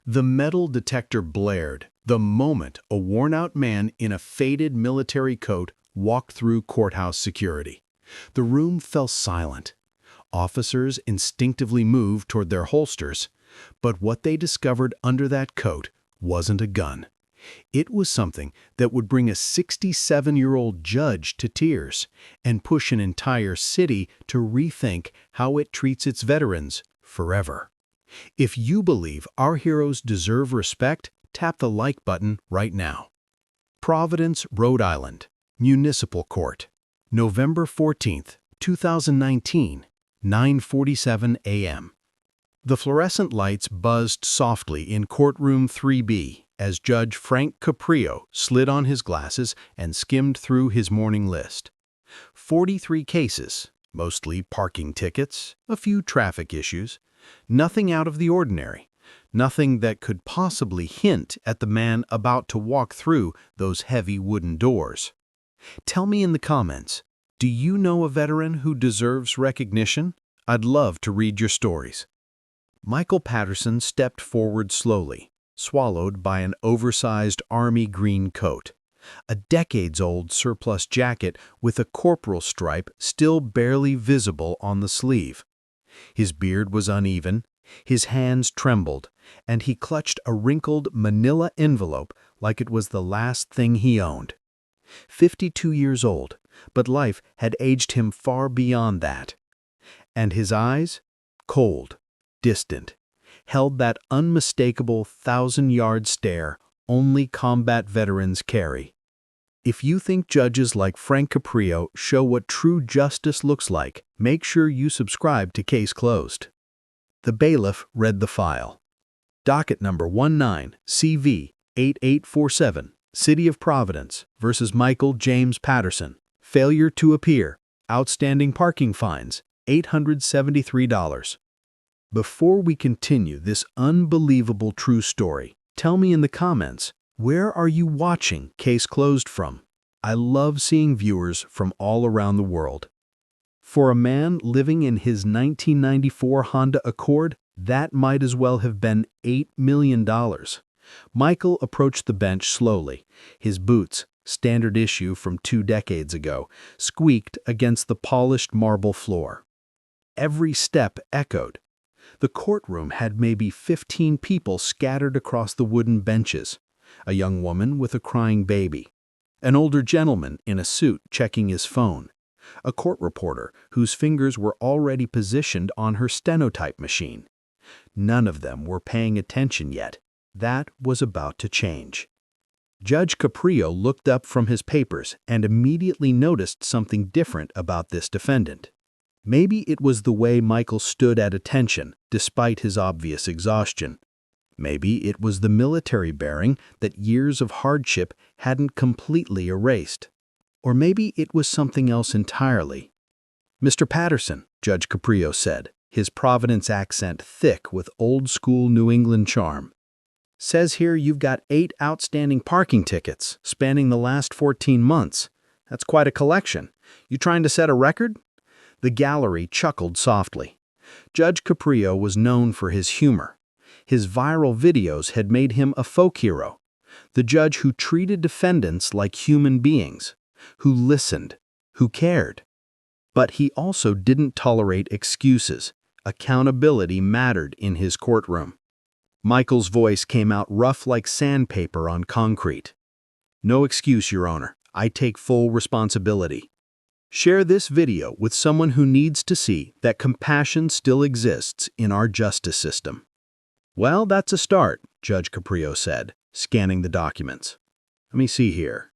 The metal detector blared the moment a worn-out man in a faded military coat walked through courthouse security. The room fell silent. Officers instinctively moved toward their holsters, but what they discovered under that coat wasn't a gun. It was something that would bring a 67-year-old judge to tears and push an entire city to rethink how it treats its veterans forever. If you believe our heroes deserve respect, tap the like button right now. Providence, Rhode Island, Municipal Court, November 14, 2019, 9:47 a.m. The fluorescent lights buzzed softly in Courtroom 3B as Judge Frank Caprio slid on his glasses and skimmed through his morning list. 43 cases, mostly parking tickets, a few traffic issues, nothing out of the ordinary, nothing that could possibly hint at the man about to walk through those heavy wooden doors. Tell me in the comments, do you know a veteran who deserves recognition? I'd love to read your stories. Michael Patterson stepped forward slowly, swallowed by an oversized army green coat, a decades-old surplus jacket with a corporal stripe still barely visible on the sleeve. His beard was uneven, his hands trembled, and he clutched a wrinkled manila envelope like it was the last thing he owned. 52 years old, but life had aged him far beyond that. And his eyes, cold, distant, held that unmistakable 1,000-yard stare only combat veterans carry. If you think judges like Frank Caprio show what true justice looks like, make sure you subscribe to Case Closed. The bailiff read the file. Docket number 19-CV-8847, City of Providence versus Michael James Patterson. Failure to appear. Outstanding parking fines, $873. Before we continue this unbelievable true story, tell me in the comments, where are you watching Case Closed from? I love seeing viewers from all around the world. For a man living in his 1994 Honda Accord, that might as well have been $8 million. Michael approached the bench slowly. His boots, standard issue from 2 decades ago, squeaked against the polished marble floor. Every step echoed. The courtroom had maybe 15 people scattered across the wooden benches. A young woman with a crying baby. An older gentleman in a suit checking his phone. A court reporter whose fingers were already positioned on her stenotype machine. None of them were paying attention yet. That was about to change. Judge Caprio looked up from his papers and immediately noticed something different about this defendant. Maybe it was the way Michael stood at attention, despite his obvious exhaustion. Maybe it was the military bearing that years of hardship hadn't completely erased. Or maybe it was something else entirely. "Mr. Patterson," Judge Caprio said, his Providence accent thick with old-school New England charm. "Says here you've got 8 outstanding parking tickets spanning the last 14 months. That's quite a collection. You trying to set a record?" The gallery chuckled softly. Judge Caprio was known for his humor. His viral videos had made him a folk hero, the judge who treated defendants like human beings, who listened, who cared. But he also didn't tolerate excuses. Accountability mattered in his courtroom. Michael's voice came out rough like sandpaper on concrete. "No excuse, Your Honor. I take full responsibility. Share this video with someone who needs to see that compassion still exists in our justice system." "Well, that's a start," Judge Caprio said, scanning the documents. "Let me see here.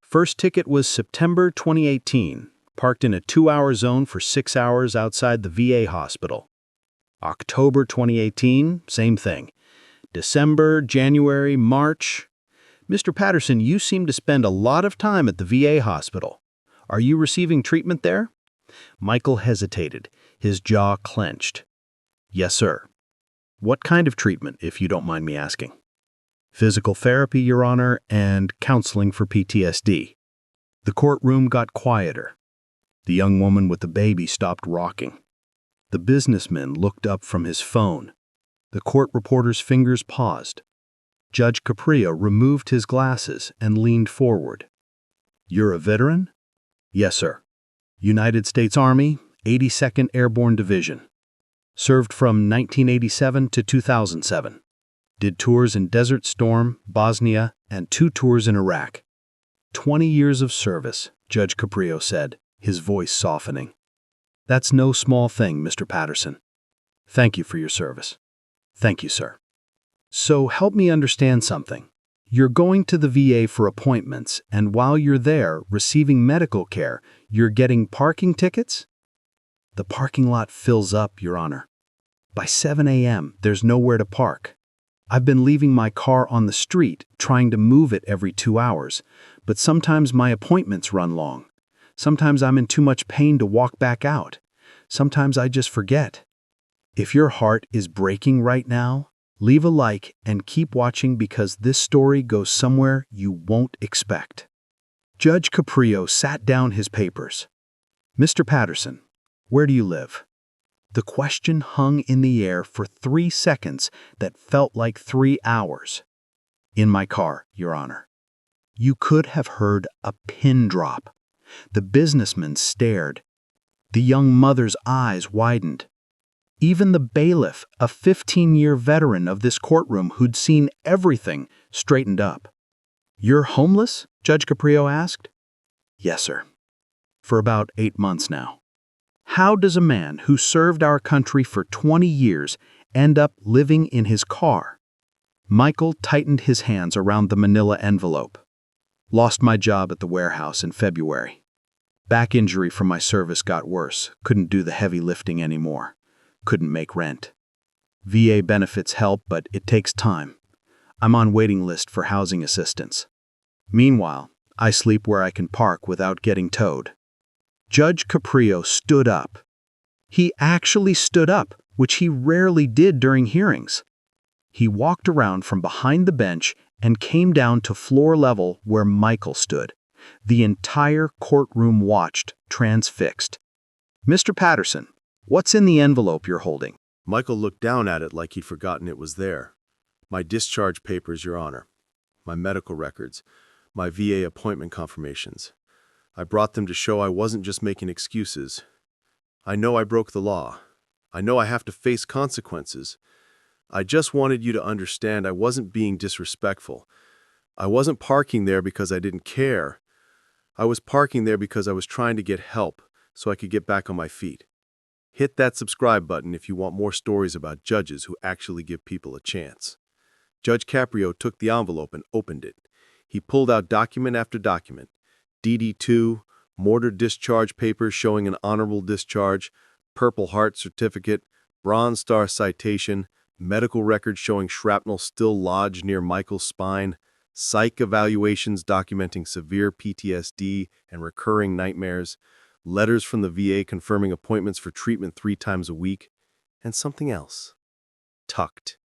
First ticket was September 2018, parked in a 2-hour zone for 6 hours outside the VA hospital. October 2018, same thing. December, January, March. Mr. Patterson, you seem to spend a lot of time at the VA hospital. Are you receiving treatment there?" Michael hesitated, his jaw clenched. "Yes, sir." "What kind of treatment, if you don't mind me asking?" "Physical therapy, Your Honor, and counseling for PTSD." The courtroom got quieter. The young woman with the baby stopped rocking. The businessman looked up from his phone. The court reporter's fingers paused. Judge Caprio removed his glasses and leaned forward. "You're a veteran?" "Yes, sir. United States Army, 82nd Airborne Division. Served from 1987 to 2007. Did tours in Desert Storm, Bosnia, and 2 tours in Iraq. 20 years of service," Judge Caprio said, his voice softening. "That's no small thing, Mr. Patterson. Thank you for your service." "Thank you, sir." "So help me understand something. You're going to the VA for appointments, and while you're there receiving medical care, you're getting parking tickets?" "The parking lot fills up, Your Honor. By 7 a.m., there's nowhere to park. I've been leaving my car on the street, trying to move it every 2 hours, but sometimes my appointments run long. Sometimes I'm in too much pain to walk back out. Sometimes I just forget." If your heart is breaking right now, leave a like and keep watching because this story goes somewhere you won't expect. Judge Caprio sat down his papers. "Mr. Patterson, where do you live?" The question hung in the air for 3 seconds that felt like 3 hours. "In my car, Your Honor." You could have heard a pin drop. The businessman stared. The young mother's eyes widened. Even the bailiff, a 15-year veteran of this courtroom who'd seen everything, straightened up. "You're homeless?" Judge Caprio asked. "Yes, sir. For about 8 months now." How does a man who served our country for 20 years end up living in his car? Michael tightened his hands around the manila envelope. "Lost my job at the warehouse in February. Back injury from my service got worse. Couldn't do the heavy lifting anymore. Couldn't make rent. VA benefits help, but it takes time. I'm on waiting list for housing assistance. Meanwhile, I sleep where I can park without getting towed." Judge Caprio stood up. He actually stood up, which he rarely did during hearings. He walked around from behind the bench and came down to floor level where Michael stood. The entire courtroom watched, transfixed. "Mr. Patterson, what's in the envelope you're holding?" Michael looked down at it like he'd forgotten it was there. "My discharge papers, Your Honor. My medical records. My VA appointment confirmations. I brought them to show I wasn't just making excuses. I know I broke the law. I know I have to face consequences. I just wanted you to understand I wasn't being disrespectful. I wasn't parking there because I didn't care. I was parking there because I was trying to get help so I could get back on my feet. Hit that subscribe button if you want more stories about judges who actually give people a chance." Judge Caprio took the envelope and opened it. He pulled out document after document. DD2, mortar discharge papers showing an honorable discharge, Purple Heart certificate, Bronze Star citation, medical records showing shrapnel still lodged near Michael's spine, psych evaluations documenting severe PTSD and recurring nightmares, letters from the VA confirming appointments for treatment 3 times a week, and something else. Tucked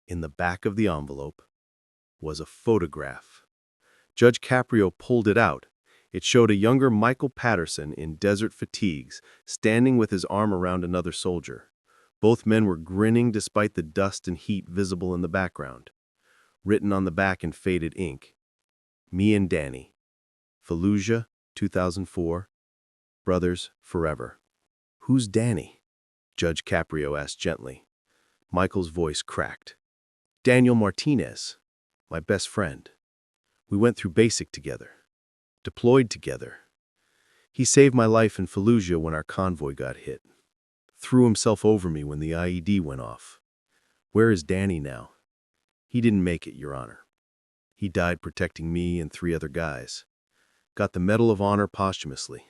in the back of the envelope was a photograph. Judge Caprio pulled it out. It showed a younger Michael Patterson in desert fatigues, standing with his arm around another soldier. Both men were grinning despite the dust and heat visible in the background. Written on the back in faded ink, "Me and Danny. Fallujah, 2004. Brothers forever." "Who's Danny?" Judge Caprio asked gently. Michael's voice cracked. "Daniel Martinez, my best friend. We went through basic together. Deployed together. He saved my life in Fallujah when our convoy got hit. Threw himself over me when the IED went off. Where is Danny now? He didn't make it, Your Honor. He died protecting me and 3 other guys. Got the Medal of Honor posthumously.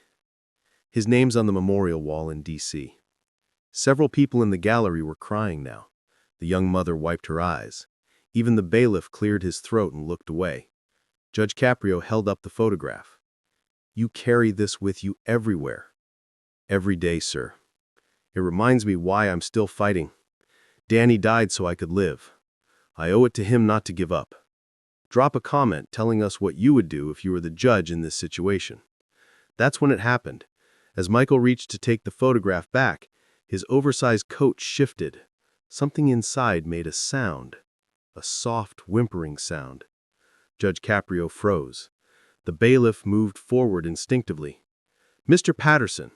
His name's on the memorial wall in D.C. Several people in the gallery were crying now. The young mother wiped her eyes. Even the bailiff cleared his throat and looked away. Judge Caprio held up the photograph. "You carry this with you everywhere." "Every day, sir. It reminds me why I'm still fighting. Danny died so I could live. I owe it to him not to give up." Drop a comment telling us what you would do if you were the judge in this situation. That's when it happened. As Michael reached to take the photograph back, his oversized coat shifted. Something inside made a sound, a soft, whimpering sound. Judge Caprio froze. The bailiff moved forward instinctively. "Mr. Patterson,"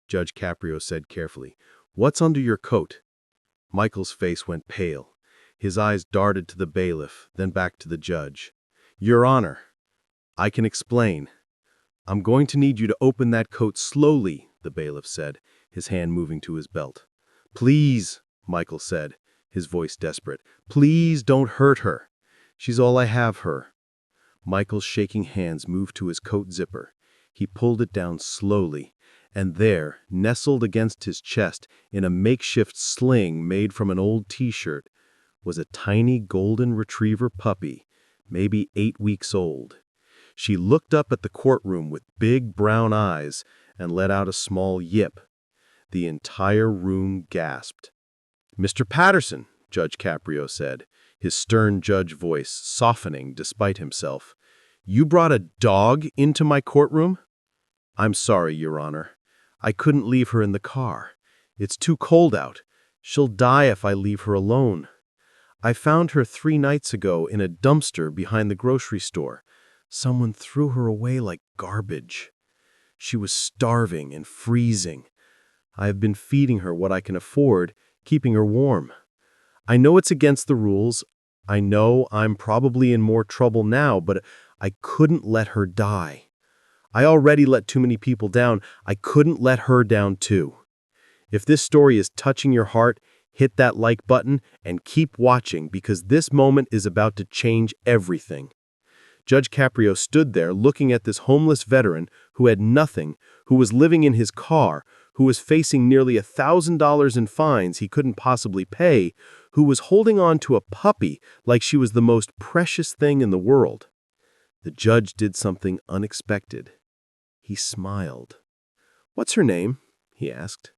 Judge Caprio said carefully, "what's under your coat?" Michael's face went pale. His eyes darted to the bailiff, then back to the judge. "Your Honor, I can explain. I'm going to need you to open that coat slowly," the bailiff said, his hand moving to his belt. "Please," Michael said, his voice desperate. "Please don't hurt her. She's all I have her." Michael's shaking hands moved to his coat zipper. He pulled it down slowly, and there, nestled against his chest in a makeshift sling made from an old t-shirt, was a tiny golden retriever puppy, maybe 8 weeks old. She looked up at the courtroom with big brown eyes and let out a small yip. The entire room gasped. "Mr. Patterson," Judge Caprio said, his stern judge voice softening despite himself, "you brought a dog into my courtroom?" "I'm sorry, Your Honor. I couldn't leave her in the car. It's too cold out. She'll die if I leave her alone. I found her 3 nights ago in a dumpster behind the grocery store. Someone threw her away like garbage. She was starving and freezing. I have been feeding her what I can afford, keeping her warm. I know it's against the rules. I know I'm probably in more trouble now, but I couldn't let her die. I already let too many people down. I couldn't let her down too. If this story is touching your heart, hit that like button and keep watching because this moment is about to change everything." Judge Caprio stood there looking at this homeless veteran who had nothing, who was living in his car, who was facing nearly $1,000 in fines he couldn't possibly pay, who was holding on to a puppy like she was the most precious thing in the world. The judge did something unexpected. He smiled. "What's her name?" he asked.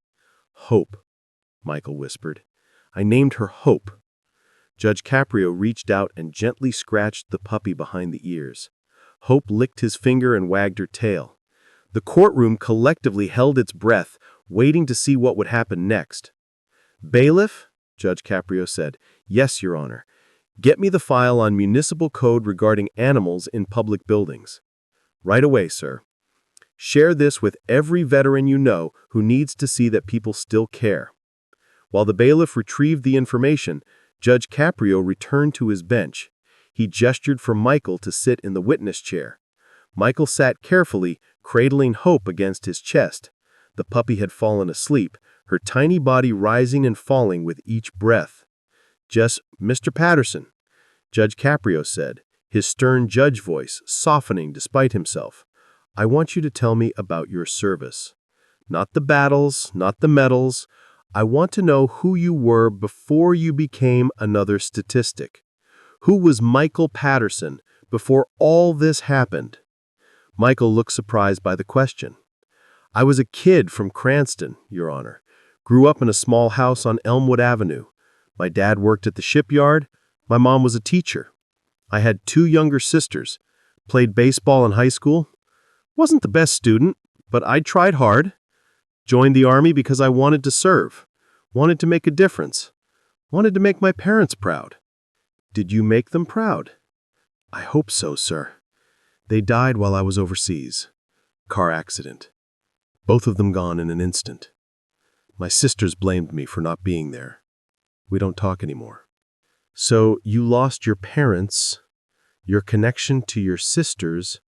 "Hope," Michael whispered. "I named her Hope." Judge Caprio reached out and gently scratched the puppy behind the ears. Hope licked his finger and wagged her tail. The courtroom collectively held its breath, waiting to see what would happen next. "Bailiff," Judge Caprio said. "Yes, Your Honor. Get me the file on municipal code regarding animals in public buildings." "Right away, sir." "Share this with every veteran you know who needs to see that people still care." While the bailiff retrieved the information, Judge Caprio returned to his bench. He gestured for Michael to sit in the witness chair. Michael sat carefully, cradling Hope against his chest. The puppy had fallen asleep, her tiny body rising and falling with each breath. "Just Mr. Patterson," Judge Caprio said, his stern judge voice softening despite himself. "I want you to tell me about your service. Not the battles, not the medals. I want to know who you were before you became another statistic. Who was Michael Patterson before all this happened?" Michael looked surprised by the question. "I was a kid from Cranston, Your Honor. Grew up in a small house on Elmwood Avenue. My dad worked at the shipyard. My mom was a teacher. I had 2 younger sisters. Played baseball in high school. Wasn't the best student, but I tried hard. Joined the Army because I wanted to serve. Wanted to make a difference. Wanted to make my parents proud." "Did you make them proud?" "I hope so, sir. They died while I was overseas. Car accident. Both of them gone in an instant. My sisters blamed me for not being there. We don't talk anymore." "So you lost your parents, your connection to your sisters,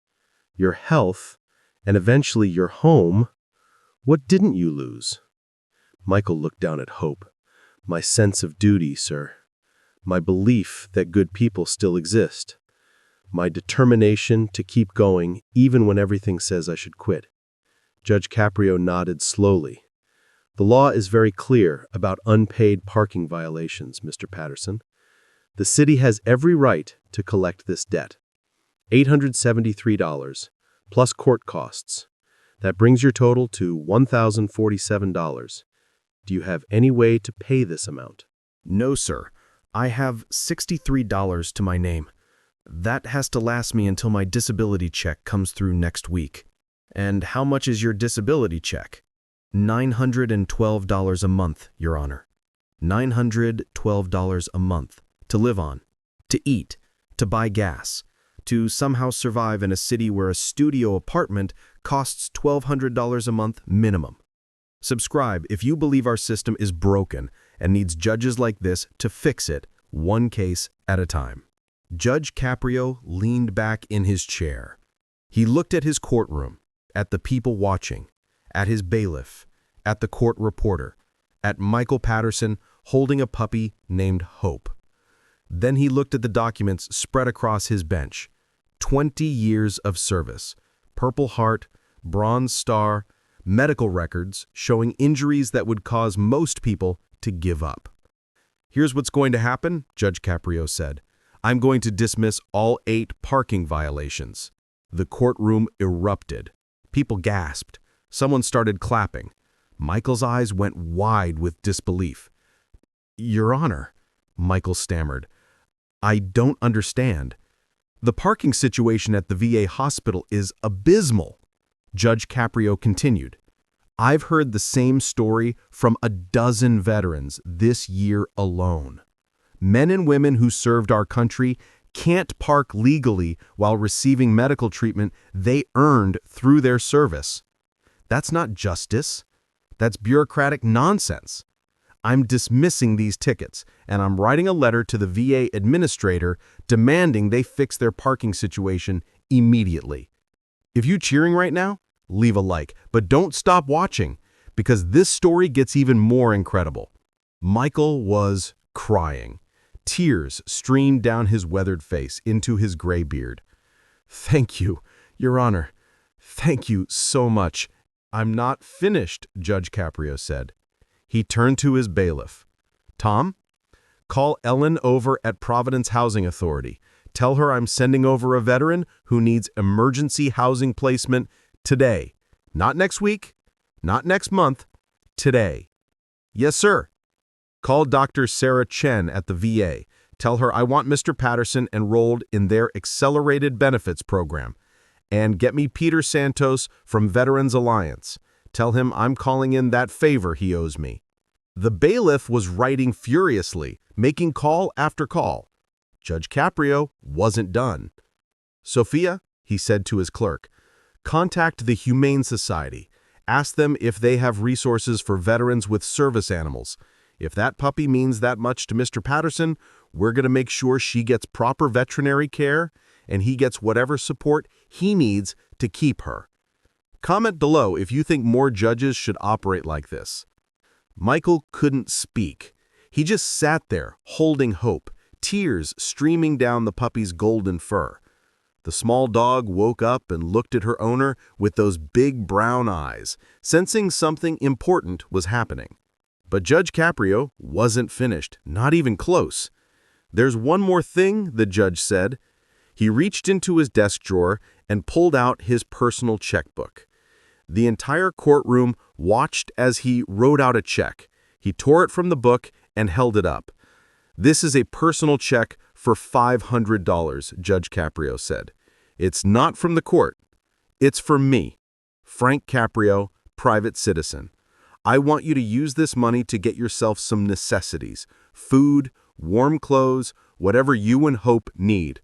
your health, and eventually your home. What didn't you lose?" Michael looked down at Hope. "My sense of duty, sir. My belief that good people still exist. My determination to keep going even when everything says I should quit." Judge Caprio nodded slowly. "The law is very clear about unpaid parking violations, Mr. Patterson. The city has every right to collect this debt. $873, plus court costs. That brings your total to $1,047. Do you have any way to pay this amount?" "No, sir. I have $63 to my name. That has to last me until my disability check comes through next week." "And how much is your disability check?" $912 a month, Your Honor." $912 a month to live on, to eat, to buy gas, to somehow survive in a city where a studio apartment costs $1,200 a month minimum. Subscribe if you believe our system is broken and needs judges like this to fix it, one case at a time. Judge Caprio leaned back in his chair. He looked at his courtroom, at the people watching, at his bailiff, at the court reporter, at Michael Patterson holding a puppy named Hope. Then he looked at the documents spread across his bench. 20 years of service, Purple Heart, Bronze Star, medical records showing injuries that would cause most people to give up. "Here's what's going to happen," Judge Caprio said. "I'm going to dismiss all 8 parking violations." The courtroom erupted. People gasped. Someone started clapping. Michael's eyes went wide with disbelief. "Your Honor," Michael stammered, "I don't understand. The parking situation at the VA hospital is abysmal." Judge Caprio continued, "I've heard the same story from a dozen veterans this year alone. Men and women who served our country can't park legally while receiving medical treatment they earned through their service. That's not justice. That's bureaucratic nonsense. I'm dismissing these tickets, and I'm writing a letter to the VA administrator demanding they fix their parking situation immediately. If you're cheering right now, leave a like, but don't stop watching, because this story gets even more incredible." Michael was crying. Tears streamed down his weathered face into his gray beard. "Thank you, Your Honor. Thank you so much." "I'm not finished," Judge Caprio said. He turned to his bailiff. "Tom, call Ellen over at Providence Housing Authority. Tell her I'm sending over a veteran who needs emergency housing placement today. Not next week, not next month, today." "Yes, sir." "Call Dr. Sarah Chen at the VA. Tell her I want Mr. Patterson enrolled in their accelerated benefits program. And get me Peter Santos from Veterans Alliance. Tell him I'm calling in that favor he owes me." The bailiff was writing furiously, making call after call. Judge Caprio wasn't done. "Sophia," he said to his clerk, "contact the Humane Society. Ask them if they have resources for veterans with service animals. If that puppy means that much to Mr. Patterson, we're going to make sure she gets proper veterinary care and he gets whatever support he needs to keep her. Comment below if you think more judges should operate like this." Michael couldn't speak. He just sat there, holding Hope, tears streaming down the puppy's golden fur. The small dog woke up and looked at her owner with those big brown eyes, sensing something important was happening. But Judge Caprio wasn't finished, not even close. "There's one more thing," the judge said. He reached into his desk drawer and pulled out his personal checkbook. The entire courtroom watched as he wrote out a check. He tore it from the book and held it up. "This is a personal check for $500, Judge Caprio said. "It's not from the court. It's for me, Frank Caprio, private citizen. I want you to use this money to get yourself some necessities, food, warm clothes, whatever you and Hope need.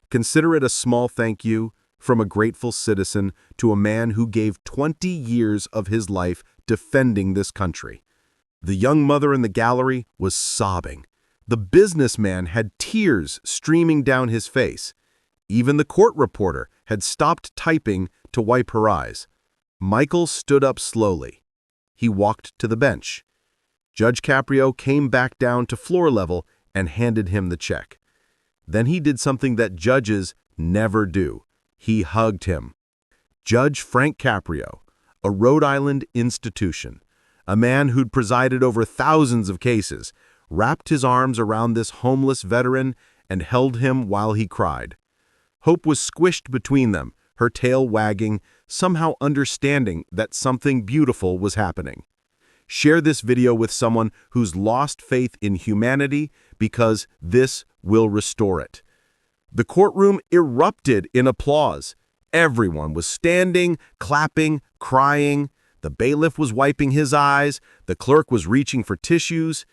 Consider it a small thank you from a grateful citizen to a man who gave 20 years of his life defending this country." The young mother in the gallery was sobbing. The businessman had tears streaming down his face. Even the court reporter had stopped typing to wipe her eyes. Michael stood up slowly. He walked to the bench. Judge Caprio came back down to floor level and handed him the check. Then he did something that judges never do. He hugged him. Judge Frank Caprio, a Rhode Island institution, a man who'd presided over thousands of cases, wrapped his arms around this homeless veteran and held him while he cried. Hope was squished between them, her tail wagging, somehow understanding that something beautiful was happening. Share this video with someone who's lost faith in humanity, because this will restore it. The courtroom erupted in applause. Everyone was standing, clapping, crying. The bailiff was wiping his eyes. The clerk was reaching for tissues.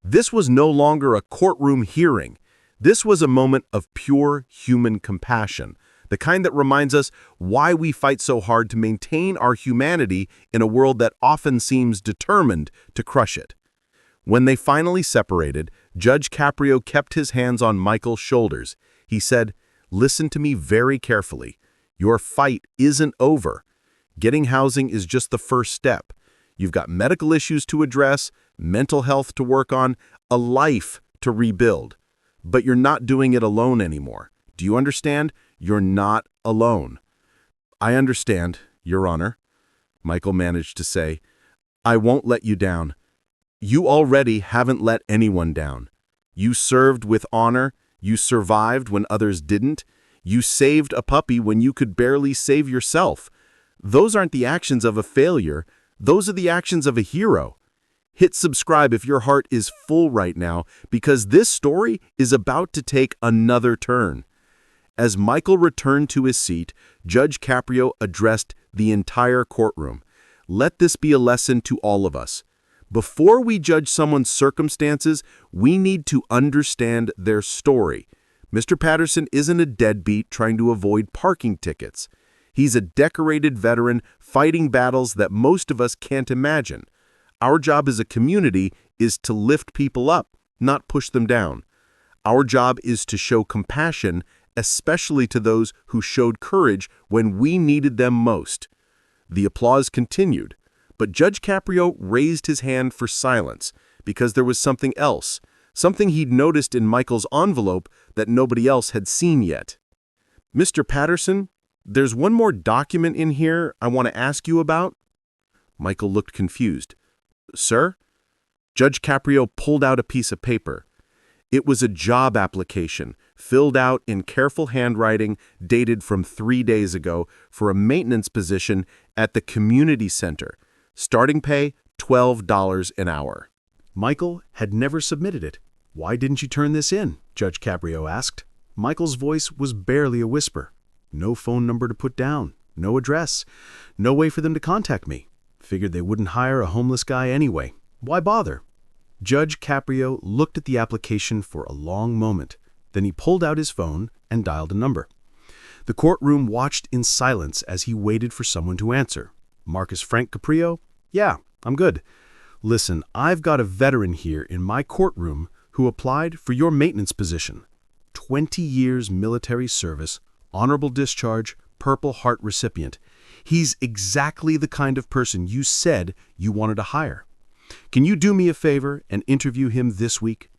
This was no longer a courtroom hearing. This was a moment of pure human compassion, the kind that reminds us why we fight so hard to maintain our humanity in a world that often seems determined to crush it. When they finally separated, Judge Caprio kept his hands on Michael's shoulders. He said, "Listen to me very carefully. Your fight isn't over. Getting housing is just the first step. You've got medical issues to address, mental health to work on, a life to rebuild. But you're not doing it alone anymore. Do you understand? You're not alone." "I understand, Your Honor," Michael managed to say. "I won't let you down. You already haven't let anyone down. You served with honor. You survived when others didn't. You saved a puppy when you could barely save yourself. Those aren't the actions of a failure. Those are the actions of a hero." Hit subscribe if your heart is full right now, because this story is about to take another turn. As Michael returned to his seat, Judge Caprio addressed the entire courtroom. "Let this be a lesson to all of us. Before we judge someone's circumstances, we need to understand their story. Mr. Patterson isn't a deadbeat trying to avoid parking tickets. He's a decorated veteran fighting battles that most of us can't imagine. Our job as a community is to lift people up, not push them down. Our job is to show compassion, especially to those who showed courage when we needed them most." The applause continued, but Judge Caprio raised his hand for silence because there was something else, something he'd noticed in Michael's envelope that nobody else had seen yet. "Mr. Patterson, there's one more document in here I want to ask you about." Michael looked confused. "Sir?" Judge Caprio pulled out a piece of paper. It was a job application, filled out in careful handwriting, dated from 3 days ago, for a maintenance position at the community center. Starting pay, $12 an hour. Michael had never submitted it. "Why didn't you turn this in?" Judge Caprio asked. Michael's voice was barely a whisper. "No phone number to put down, no address, no way for them to contact me. Figured they wouldn't hire a homeless guy anyway. Why bother?" Judge Caprio looked at the application for a long moment. Then he pulled out his phone and dialed a number. The courtroom watched in silence as he waited for someone to answer. "Marcus Frank Caprio? Yeah, I'm good. Listen, I've got a veteran here in my courtroom who applied for your maintenance position. 20 years military service, honorable discharge, Purple Heart recipient. He's exactly the kind of person you said you wanted to hire. Can you do me a favor and interview him this week?"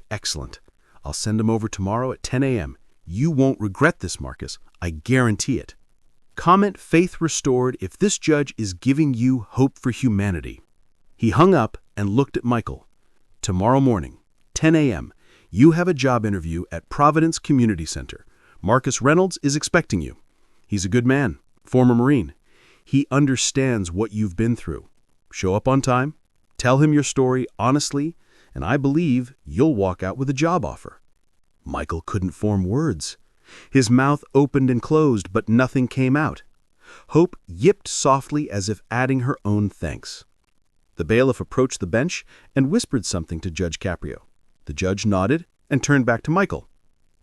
"Excellent. I'll send him over tomorrow at 10 a.m. You won't regret this, Marcus. I guarantee it." Comment faith restored if this judge is giving you hope for humanity. He hung up and looked at Michael. "Tomorrow morning, 10 a.m., you have a job interview at Providence Community Center. Marcus Reynolds is expecting you. He's a good man, former Marine. He understands what you've been through. Show up on time, tell him your story honestly, and I believe you'll walk out with a job offer." Michael couldn't form words. His mouth opened and closed, but nothing came out. Hope yipped softly as if adding her own thanks. The bailiff approached the bench and whispered something to Judge Caprio. The judge nodded and turned back to Michael.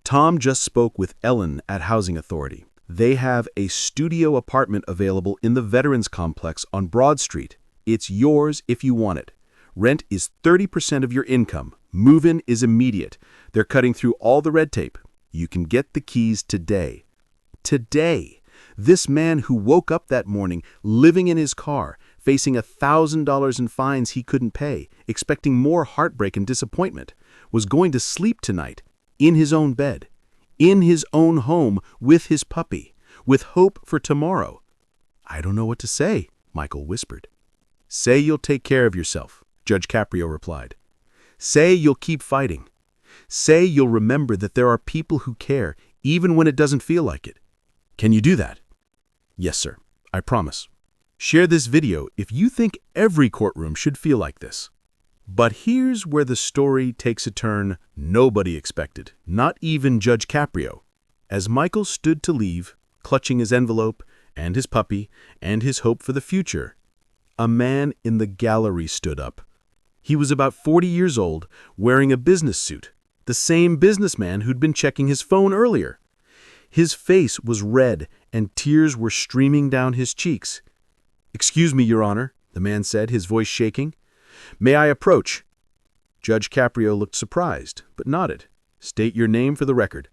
"Tom just spoke with Ellen at Housing Authority. They have a studio apartment available in the Veterans Complex on Broad Street. It's yours if you want it. Rent is 30% of your income. Move-in is immediate. They're cutting through all the red tape. You can get the keys today." Today! This man who woke up that morning, living in his car, facing $1,000 in fines he couldn't pay, expecting more heartbreak and disappointment, was going to sleep tonight, in his own bed, in his own home, with his puppy, with hope for tomorrow. "I don't know what to say," Michael whispered. "Say you'll take care of yourself," Judge Caprio replied. "Say you'll keep fighting. Say you'll remember that there are people who care, even when it doesn't feel like it. Can you do that?" "Yes, sir. I promise." Share this video if you think every courtroom should feel like this. But here's where the story takes a turn nobody expected, not even Judge Caprio. As Michael stood to leave, clutching his envelope and his puppy and his hope for the future, a man in the gallery stood up. He was about 40 years old, wearing a business suit, the same businessman who'd been checking his phone earlier. His face was red and tears were streaming down his cheeks. "Excuse me, Your Honor," the man said, his voice shaking. "May I approach?" Judge Caprio looked surprised, but nodded. "State your name for the record."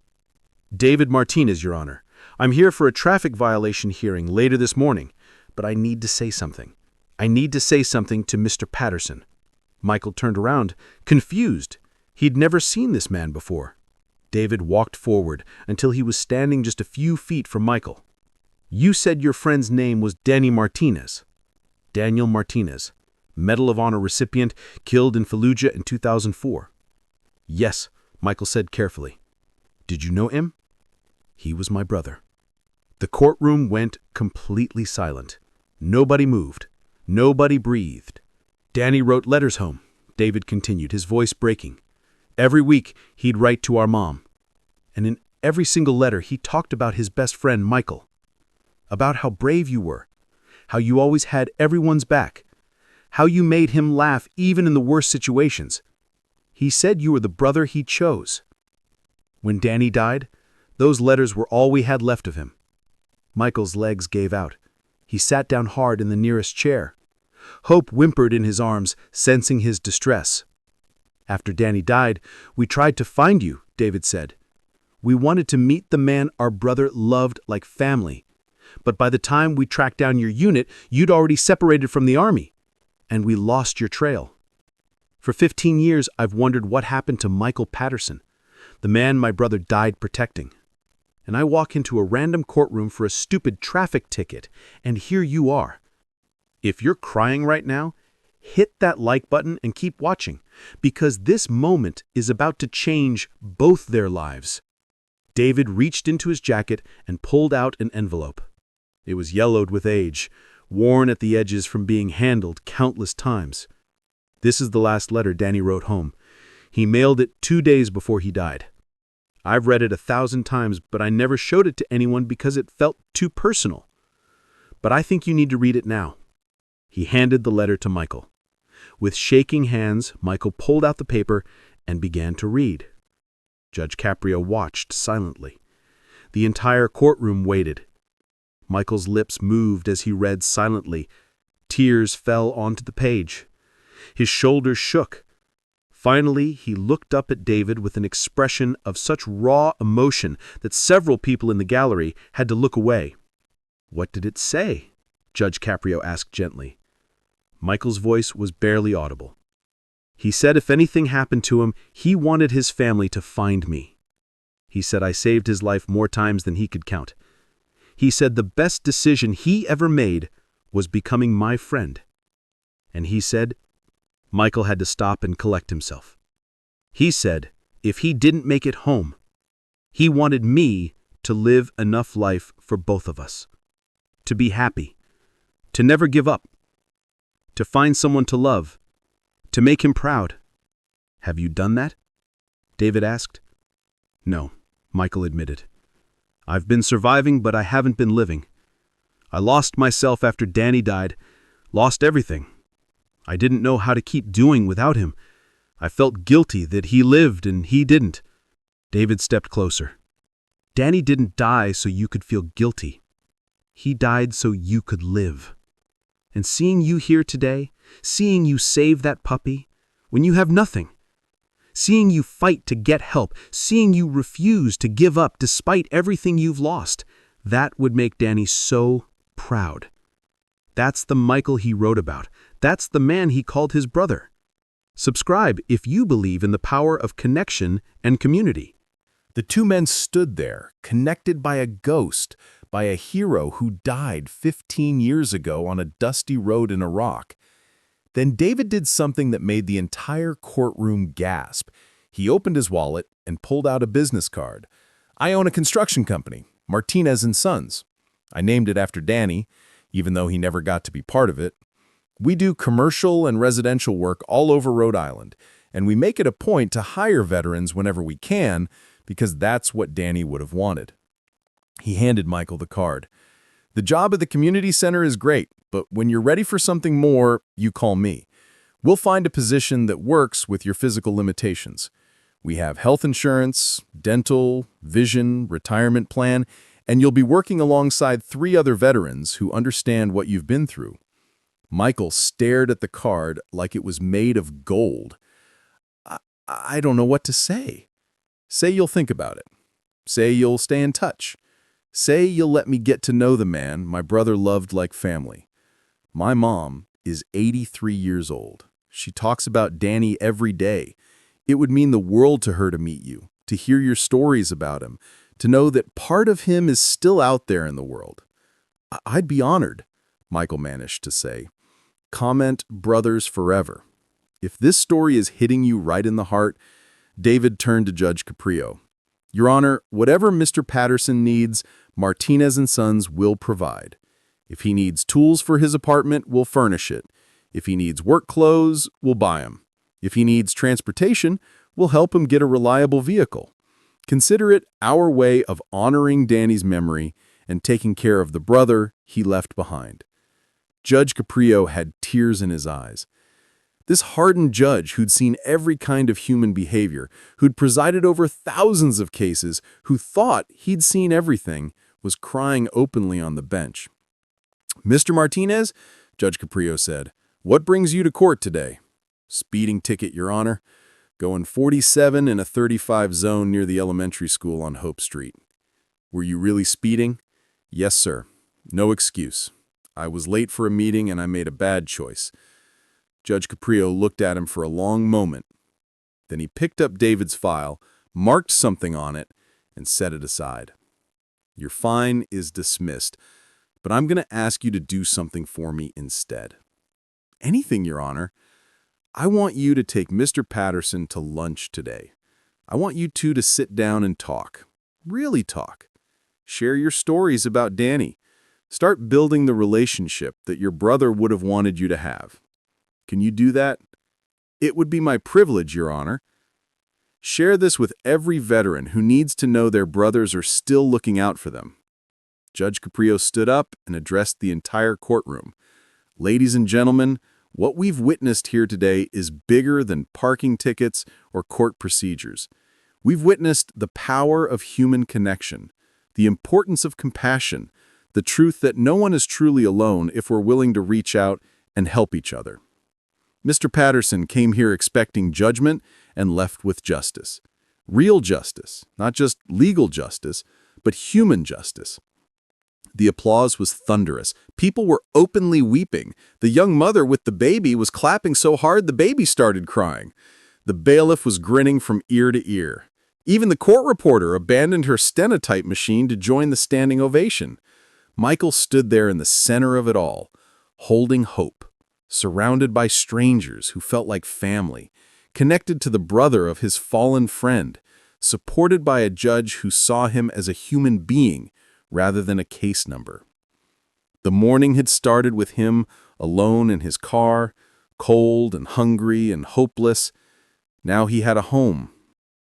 "David Martinez, Your Honor. I'm here for a traffic violation hearing later this morning, but I need to say something. I need to say something to Mr. Patterson." Michael turned around, confused. He'd never seen this man before. David walked forward until he was standing just a few feet from Michael. "You said your friend's name was Danny Martinez." "Daniel Martinez, Medal of Honor recipient, killed in Fallujah in 2004. "Yes," Michael said carefully. "Did you know him?" "He was my brother." The courtroom went completely silent. Nobody moved. Nobody breathed. "Danny wrote letters home," David continued, his voice breaking. "Every week, he'd write to our mom. And in every single letter, he talked about his best friend, Michael. About how brave you were. How you always had everyone's back. How you made him laugh even in the worst situations. He said you were the brother he chose. When Danny died, those letters were all we had left of him." Michael's legs gave out. He sat down hard in the nearest chair. Hope whimpered in his arms, sensing his distress. "After Danny died, we tried to find you," David said. "We wanted to meet the man our brother loved like family. But by the time we tracked down your unit, you'd already separated from the army. And we lost your trail. For 15 years, I've wondered what happened to Michael Patterson, the man my brother died protecting. And I walk into a random courtroom for a stupid traffic ticket, and here you are. If you're crying right now, hit that like button and keep watching, because this moment is about to change both their lives." David reached into his jacket and pulled out an envelope. It was yellowed with age, worn at the edges from being handled countless times. "This is the last letter Danny wrote home. He mailed it 2 days before he died. I've read it 1,000 times, but I never showed it to anyone because it felt too personal. But I think you need to read it now." He handed the letter to Michael. With shaking hands, Michael pulled out the paper and began to read. Judge Caprio watched silently. The entire courtroom waited. Michael's lips moved as he read silently. Tears fell onto the page. His shoulders shook. Finally, he looked up at David with an expression of such raw emotion that several people in the gallery had to look away. "What did it say?" Judge Caprio asked gently. Michael's voice was barely audible. "He said if anything happened to him, he wanted his family to find me. He said I saved his life more times than he could count. He said the best decision he ever made was becoming my friend. And he said," Michael had to stop and collect himself. "He said if he didn't make it home, he wanted me to live enough life for both of us. To be happy. To never give up. To find someone to love. To make him proud. Have you done that?" David asked. "No," Michael admitted. "I've been surviving, but I haven't been living. I lost myself after Danny died, lost everything. I didn't know how to keep doing without him. I felt guilty that he lived and he didn't." David stepped closer. "Danny didn't die so you could feel guilty. He died so you could live. And seeing you here today, seeing you save that puppy, when you have nothing, seeing you fight to get help, seeing you refuse to give up despite everything you've lost, that would make Danny so proud. That's the Michael he wrote about. That's the man he called his brother. Subscribe if you believe in the power of connection and community." The two men stood there, connected by a ghost, by a hero who died 15 years ago on a dusty road in Iraq. Then David did something that made the entire courtroom gasp. He opened his wallet and pulled out a business card. "I own a construction company, Martinez & Sons. I named it after Danny, even though he never got to be part of it. We do commercial and residential work all over Rhode Island, and we make it a point to hire veterans whenever we can, because that's what Danny would have wanted." He handed Michael the card. "The job at the community center is great, but when you're ready for something more, you call me. We'll find a position that works with your physical limitations. We have health insurance, dental, vision, retirement plan, and you'll be working alongside 3 other veterans who understand what you've been through. Michael stared at the card like it was made of gold. I don't know what to say. Say you'll think about it. Say you'll stay in touch. Say you'll let me get to know the man my brother loved like family. My mom is 83 years old. She talks about Danny every day. It would mean the world to her to meet you, to hear your stories about him, to know that part of him is still out there in the world. I'd be honored, Michael managed to say. Comment brothers forever. If this story is hitting you right in the heart, David turned to Judge Caprio. Your Honor, whatever Mr. Patterson needs, Martinez & Sons will provide. If he needs tools for his apartment, we'll furnish it. If he needs work clothes, we'll buy them. If he needs transportation, we'll help him get a reliable vehicle. Consider it our way of honoring Danny's memory and taking care of the brother he left behind. Judge Caprio had tears in his eyes. This hardened judge who'd seen every kind of human behavior, who'd presided over thousands of cases, who thought he'd seen everything, was crying openly on the bench. Mr. Martinez, Judge Caprio said, what brings you to court today? Speeding ticket, Your Honor. Going 47 in a 35 zone near the elementary school on Hope Street. Were you really speeding? Yes, sir. No excuse. I was late for a meeting and I made a bad choice. Judge Caprio looked at him for a long moment. Then he picked up David's file, marked something on it, and set it aside. Your fine is dismissed, but I'm going to ask you to do something for me instead. Anything, Your Honor. I want you to take Mr. Patterson to lunch today. I want you two to sit down and talk. Really talk. Share your stories about Danny. Start building the relationship that your brother would have wanted you to have. Can you do that? It would be my privilege, Your Honor. Share this with every veteran who needs to know their brothers are still looking out for them. Judge Caprio stood up and addressed the entire courtroom. Ladies and gentlemen, what we've witnessed here today is bigger than parking tickets or court procedures. We've witnessed the power of human connection, the importance of compassion, the truth that no one is truly alone if we're willing to reach out and help each other. Mr. Patterson came here expecting judgment and left with justice. Real justice, not just legal justice, but human justice. The applause was thunderous. People were openly weeping. The young mother with the baby was clapping so hard the baby started crying. The bailiff was grinning from ear to ear. Even the court reporter abandoned her stenotype machine to join the standing ovation. Michael stood there in the center of it all, holding hope, surrounded by strangers who felt like family, connected to the brother of his fallen friend, supported by a judge who saw him as a human being rather than a case number. The morning had started with him alone in his car, cold and hungry and hopeless. Now he had a home,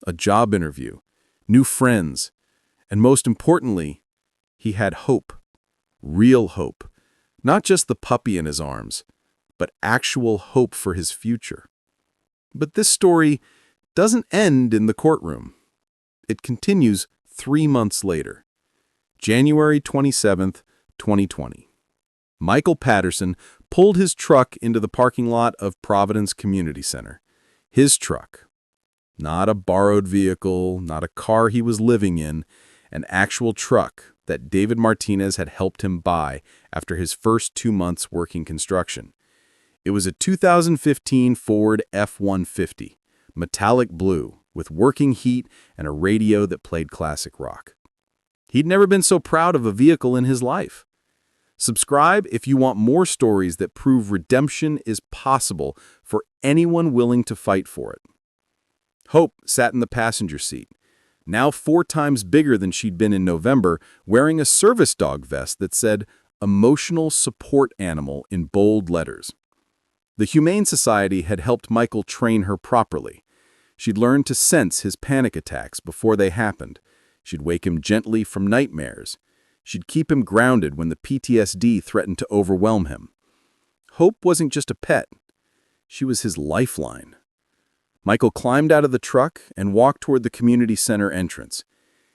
a job interview, new friends, and most importantly, he had hope, real hope, not just the puppy in his arms, but actual hope for his future. But this story doesn't end in the courtroom. It continues 3 months later. January 27th, 2020. Michael Patterson pulled his truck into the parking lot of Providence Community Center. His truck. Not a borrowed vehicle, not a car he was living in, an actual truck that David Martinez had helped him buy after his first 2 months working construction. It was a 2015 Ford F-150, metallic blue, with working heat and a radio that played classic rock. He'd never been so proud of a vehicle in his life. Subscribe if you want more stories that prove redemption is possible for anyone willing to fight for it. Hope sat in the passenger seat, now 4 times bigger than she'd been in November, wearing a service dog vest that said, "Emotional Support Animal" in bold letters. The Humane Society had helped Michael train her properly. She'd learned to sense his panic attacks before they happened. She'd wake him gently from nightmares. She'd keep him grounded when the PTSD threatened to overwhelm him. Hope wasn't just a pet. She was his lifeline. Michael climbed out of the truck and walked toward the community center entrance.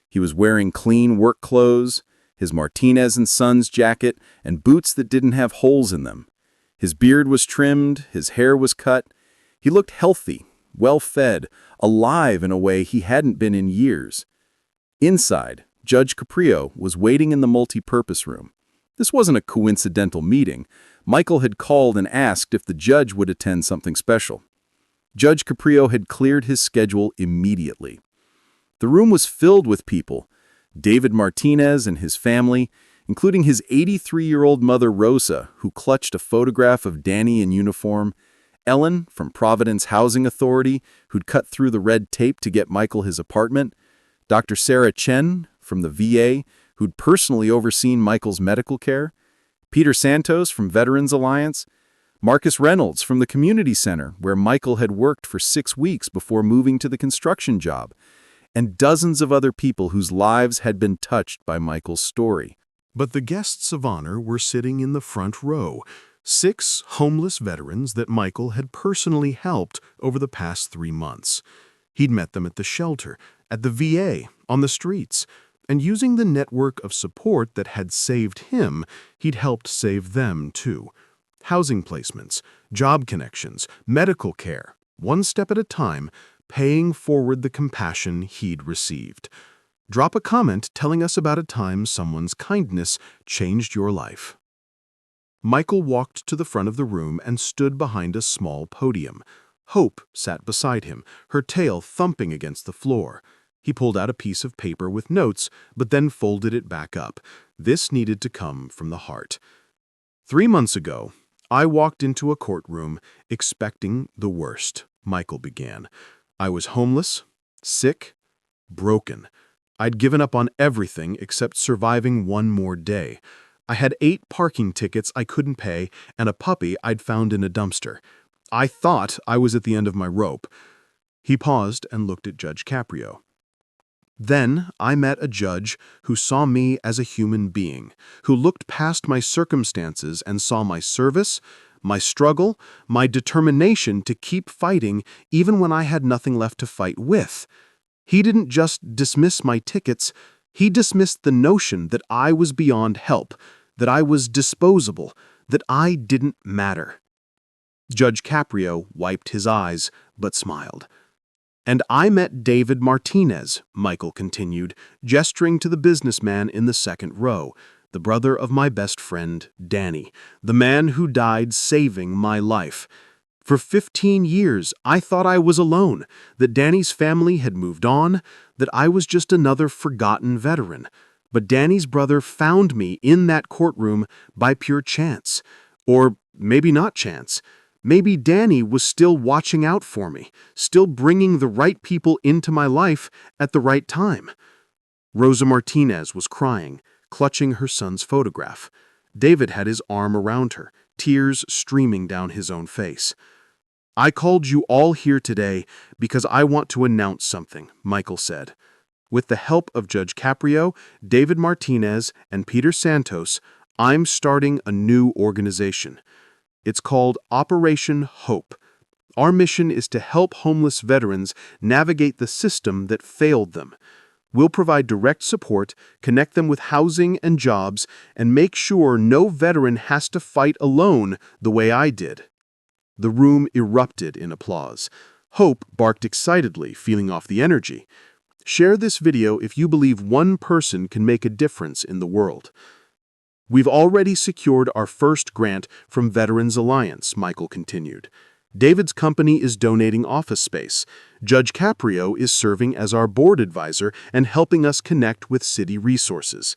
He was wearing clean work clothes, his Martinez & Sons jacket, and boots that didn't have holes in them. His beard was trimmed, his hair was cut. He looked healthy, well-fed, alive in a way he hadn't been in years. Inside, Judge Caprio was waiting in the multi-purpose room. This wasn't a coincidental meeting. Michael had called and asked if the judge would attend something special. Judge Caprio had cleared his schedule immediately. The room was filled with people. David Martinez and his family, including his 83-year-old mother Rosa, who clutched a photograph of Danny in uniform, Ellen from Providence Housing Authority, who'd cut through the red tape to get Michael his apartment, Dr. Sarah Chen from the VA, who'd personally overseen Michael's medical care, Peter Santos from Veterans Alliance, Marcus Reynolds from the community center, where Michael had worked for 6 weeks before moving to the construction job, and dozens of other people whose lives had been touched by Michael's story. But the guests of honor were sitting in the front row, 6 homeless veterans that Michael had personally helped over the past 3 months. He'd met them at the shelter, at the VA, on the streets, and using the network of support that had saved him, he'd helped save them too. Housing placements, job connections, medical care, one step at a time, paying forward the compassion he'd received. Drop a comment telling us about a time someone's kindness changed your life. Michael walked to the front of the room and stood behind a small podium. Hope sat beside him, her tail thumping against the floor. He pulled out a piece of paper with notes, but then folded it back up. This needed to come from the heart. 3 months ago, I walked into a courtroom expecting the worst, Michael began. I was homeless, sick, broken. I'd given up on everything except surviving one more day. I had 8 parking tickets I couldn't pay and a puppy I'd found in a dumpster. I thought I was at the end of my rope. He paused and looked at Judge Caprio. Then I met a judge who saw me as a human being, who looked past my circumstances and saw my service, my struggle, my determination to keep fighting even when I had nothing left to fight with. He didn't just dismiss my tickets, he dismissed the notion that I was beyond help, that I was disposable, that I didn't matter. Judge Caprio wiped his eyes, but smiled. And I met David Martinez, Michael continued, gesturing to the businessman in the second row, the brother of my best friend, Danny, the man who died saving my life. For 15 years, I thought I was alone, that Danny's family had moved on, that I was just another forgotten veteran. But Danny's brother found me in that courtroom by pure chance. Or maybe not chance. Maybe Danny was still watching out for me, still bringing the right people into my life at the right time. Rosa Martinez was crying, clutching her son's photograph. David had his arm around her, tears streaming down his own face. I called you all here today because I want to announce something, Michael said. With the help of Judge Caprio, David Martinez, and Peter Santos, I'm starting a new organization. It's called Operation Hope. Our mission is to help homeless veterans navigate the system that failed them. We'll provide direct support, connect them with housing and jobs, and make sure no veteran has to fight alone the way I did. The room erupted in applause. Hope barked excitedly, feeling off the energy. Share this video if you believe one person can make a difference in the world. We've already secured our first grant from Veterans Alliance, Michael continued. David's company is donating office space. Judge Caprio is serving as our board advisor and helping us connect with city resources.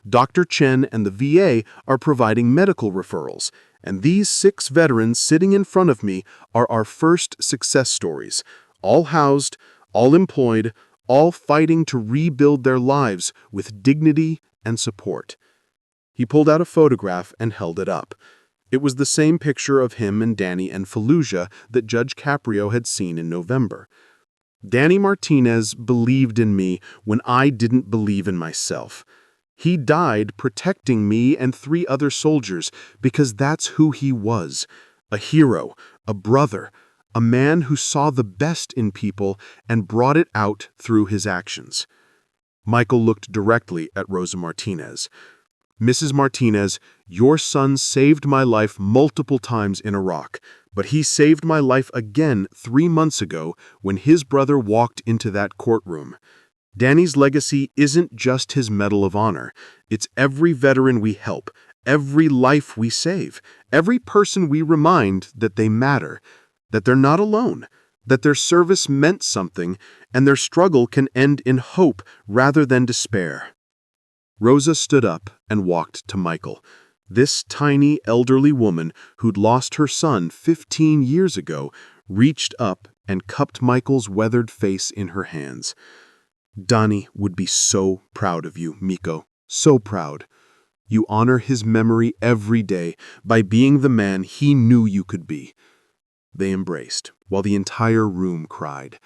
Dr. Chen and the VA are providing medical referrals. And these 6 veterans sitting in front of me are our first success stories, all housed, all employed, all fighting to rebuild their lives with dignity and support. He pulled out a photograph and held it up. It was the same picture of him and Danny and Fallujah that Judge Caprio had seen in November. Danny Martinez believed in me when I didn't believe in myself. He died protecting me and 3 other soldiers because that's who he was, A hero, a brother, a man who saw the best in people and brought it out through his actions. Michael looked directly at Rosa Martinez. Mrs. Martinez, your son saved my life multiple times in Iraq, but he saved my life again 3 months ago when his brother walked into that courtroom. Danny's legacy isn't just his Medal of Honor. It's every veteran we help, every life we save, every person we remind that they matter, that they're not alone, that their service meant something, and their struggle can end in hope rather than despair. Rosa stood up and walked to Michael. This tiny, elderly woman who'd lost her son 15 years ago reached up and cupped Michael's weathered face in her hands. Donnie would be so proud of you, Miko, so proud. You honor his memory every day by being the man he knew you could be. They embraced, while the entire room cried.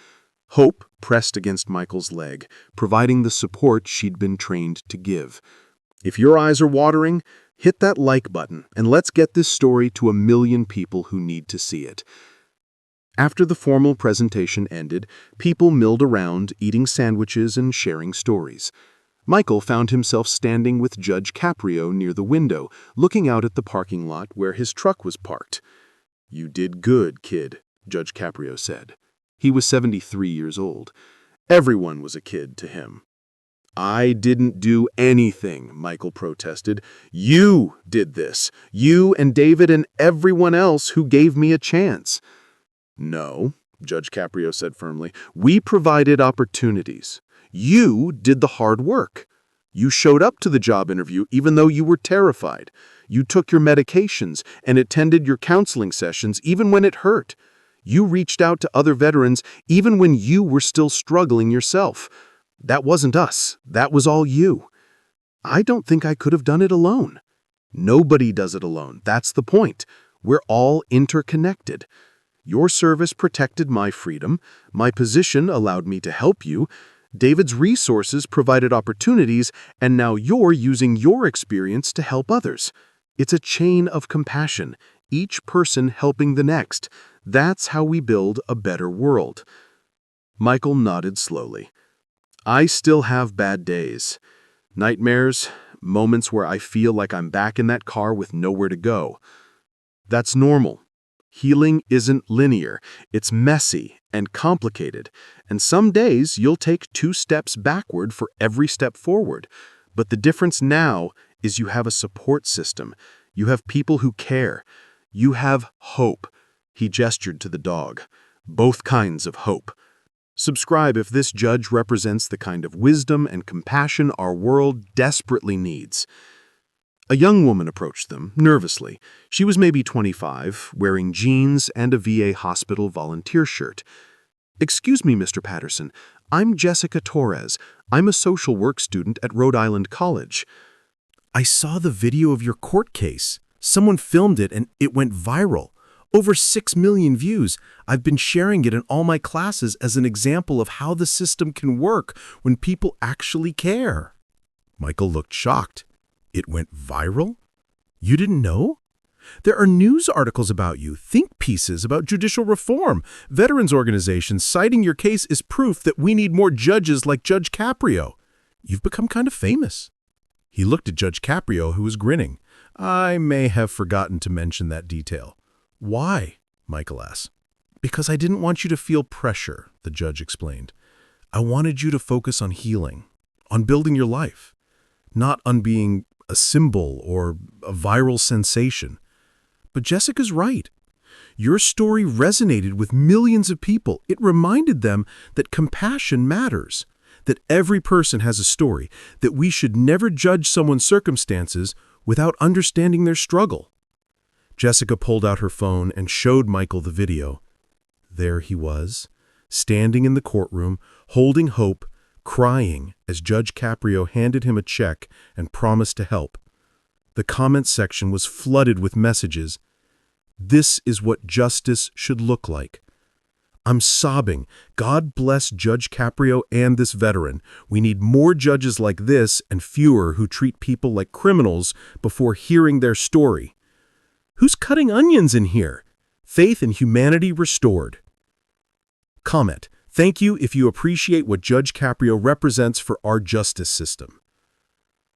Hope pressed against Michael's leg, providing the support she'd been trained to give. If your eyes are watering, hit that like button, and let's get this story to 1 million people who need to see it. After the formal presentation ended, people milled around, eating sandwiches and sharing stories. Michael found himself standing with Judge Caprio near the window, looking out at the parking lot where his truck was parked. "You did good, kid," Judge Caprio said. He was 73 years old. Everyone was a kid to him. "I didn't do anything," Michael protested. "You did this. You and David and everyone else who gave me a chance." "No," Judge Caprio said firmly. "We provided opportunities. You did the hard work. You showed up to the job interview even though you were terrified. You took your medications and attended your counseling sessions even when it hurt. You reached out to other veterans even when you were still struggling yourself. That wasn't us. That was all you. I don't think I could have done it alone. Nobody does it alone. That's the point. We're all interconnected. Your service protected my freedom. My position allowed me to help you. David's resources provided opportunities, and now you're using your experience to help others. It's a chain of compassion, each person helping the next. That's how we build a better world." Michael nodded slowly. "I still have bad days. Nightmares, moments where I feel like I'm back in that car with nowhere to go. That's normal. Healing isn't linear. It's messy and complicated. And some days you'll take 2 steps backward for every step forward. But the difference now is you have a support system. You have people who care. You have hope." He gestured to the dog. "Both kinds of hope. Subscribe if this judge represents the kind of wisdom and compassion our world desperately needs." A young woman approached them, nervously. She was maybe 25, wearing jeans and a VA hospital volunteer shirt. "Excuse me, Mr. Patterson. I'm Jessica Torres. I'm a social work student at Rhode Island College." I saw the video of your court case. Someone filmed it and it went viral. Over 6 million views. I've been sharing it in all my classes as an example of how the system can work when people actually care. Michael looked shocked. It went viral? You didn't know? There are news articles about you, think pieces about judicial reform. Veterans organizations citing your case is proof that we need more judges like Judge Caprio. You've become kind of famous. He looked at Judge Caprio, who was grinning. I may have forgotten to mention that detail. Why? Michael asked. Because I didn't want you to feel pressure, the judge explained. I wanted you to focus on healing, on building your life, not on being a symbol or a viral sensation. But Jessica's right. Your story resonated with millions of people. It reminded them that compassion matters, that every person has a story, that we should never judge someone's circumstances without understanding their struggle. Jessica pulled out her phone and showed Michael the video. There he was, standing in the courtroom, holding hope, crying as Judge Caprio handed him a check and promised to help. The comment section was flooded with messages. This is what justice should look like. I'm sobbing. God bless Judge Caprio and this veteran. We need more judges like this and fewer who treat people like criminals before hearing their story. Who's cutting onions in here? Faith in humanity restored. Comment: thank you if you appreciate what Judge Caprio represents for our justice system.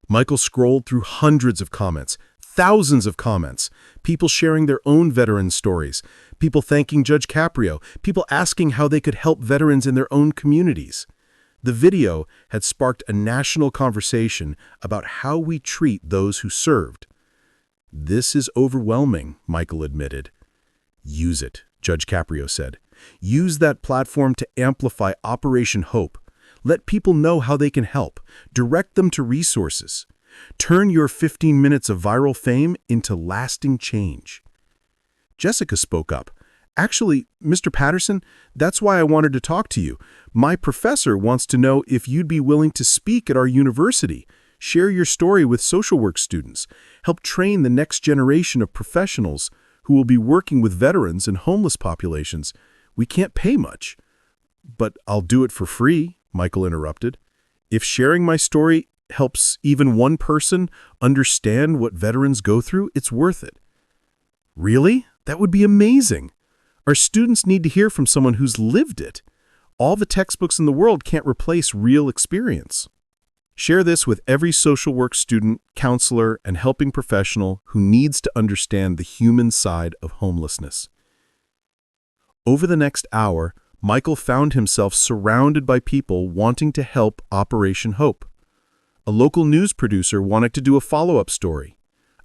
Michael scrolled through hundreds of comments, thousands of comments, people sharing their own veteran stories, people thanking Judge Caprio, people asking how they could help veterans in their own communities. The video had sparked a national conversation about how we treat those who served. "This is overwhelming," Michael admitted. "Use it," Judge Caprio said. "Use that platform to amplify Operation Hope. Let people know how they can help. Direct them to resources. Turn your 15 minutes of viral fame into lasting change." Jessica spoke up. "Actually, Mr. Patterson, that's why I wanted to talk to you. My professor wants to know if you'd be willing to speak at our university, share your story with social work students, help train the next generation of professionals who will be working with veterans and homeless populations. We can't pay much." "But I'll do it for free," Michael interrupted. "If sharing my story helps even one person understand what veterans go through, it's worth it." "Really? That would be amazing. Our students need to hear from someone who's lived it. All the textbooks in the world can't replace real experience." Share this with every social work student, counselor, and helping professional who needs to understand the human side of homelessness. Over the next hour, Michael found himself surrounded by people wanting to help Operation Hope. A local news producer wanted to do a follow-up story.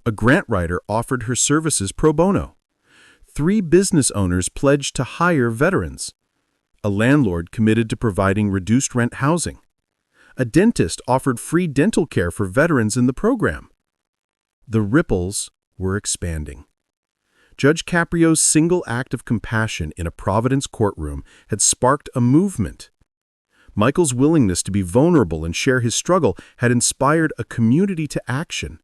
A grant writer offered her services pro bono. 3 business owners pledged to hire veterans. A landlord committed to providing reduced rent housing. A dentist offered free dental care for veterans in the program. The ripples were expanding. Judge Caprio's single act of compassion in a Providence courtroom had sparked a movement. Michael's willingness to be vulnerable and share his struggle had inspired a community to action.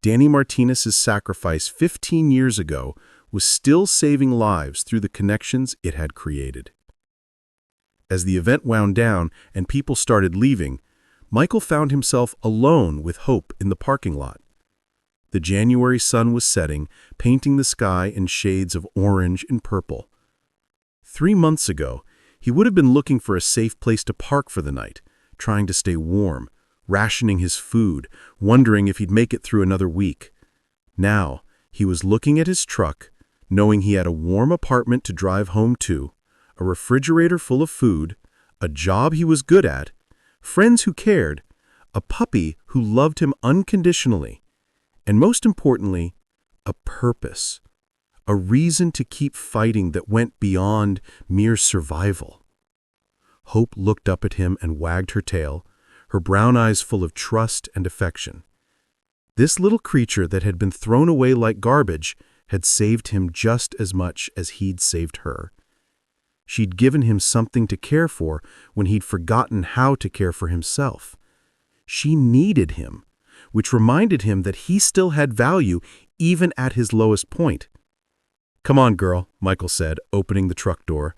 Danny Martinez's sacrifice 15 years ago was still saving lives through the connections it had created. As the event wound down and people started leaving, Michael found himself alone with hope in the parking lot. The January sun was setting, painting the sky in shades of orange and purple. 3 months ago, he would have been looking for a safe place to park for the night, trying to stay warm, rationing his food, wondering if he'd make it through another week. Now, he was looking at his truck, knowing he had a warm apartment to drive home to, a refrigerator full of food, a job he was good at, friends who cared, a puppy who loved him unconditionally, and most importantly, a purpose, a reason to keep fighting that went beyond mere survival. Hope looked up at him and wagged her tail, her brown eyes full of trust and affection. This little creature that had been thrown away like garbage had saved him just as much as he'd saved her. She'd given him something to care for when he'd forgotten how to care for himself. She needed him, which reminded him that he still had value even at his lowest point. "Come on, girl," Michael said, opening the truck door.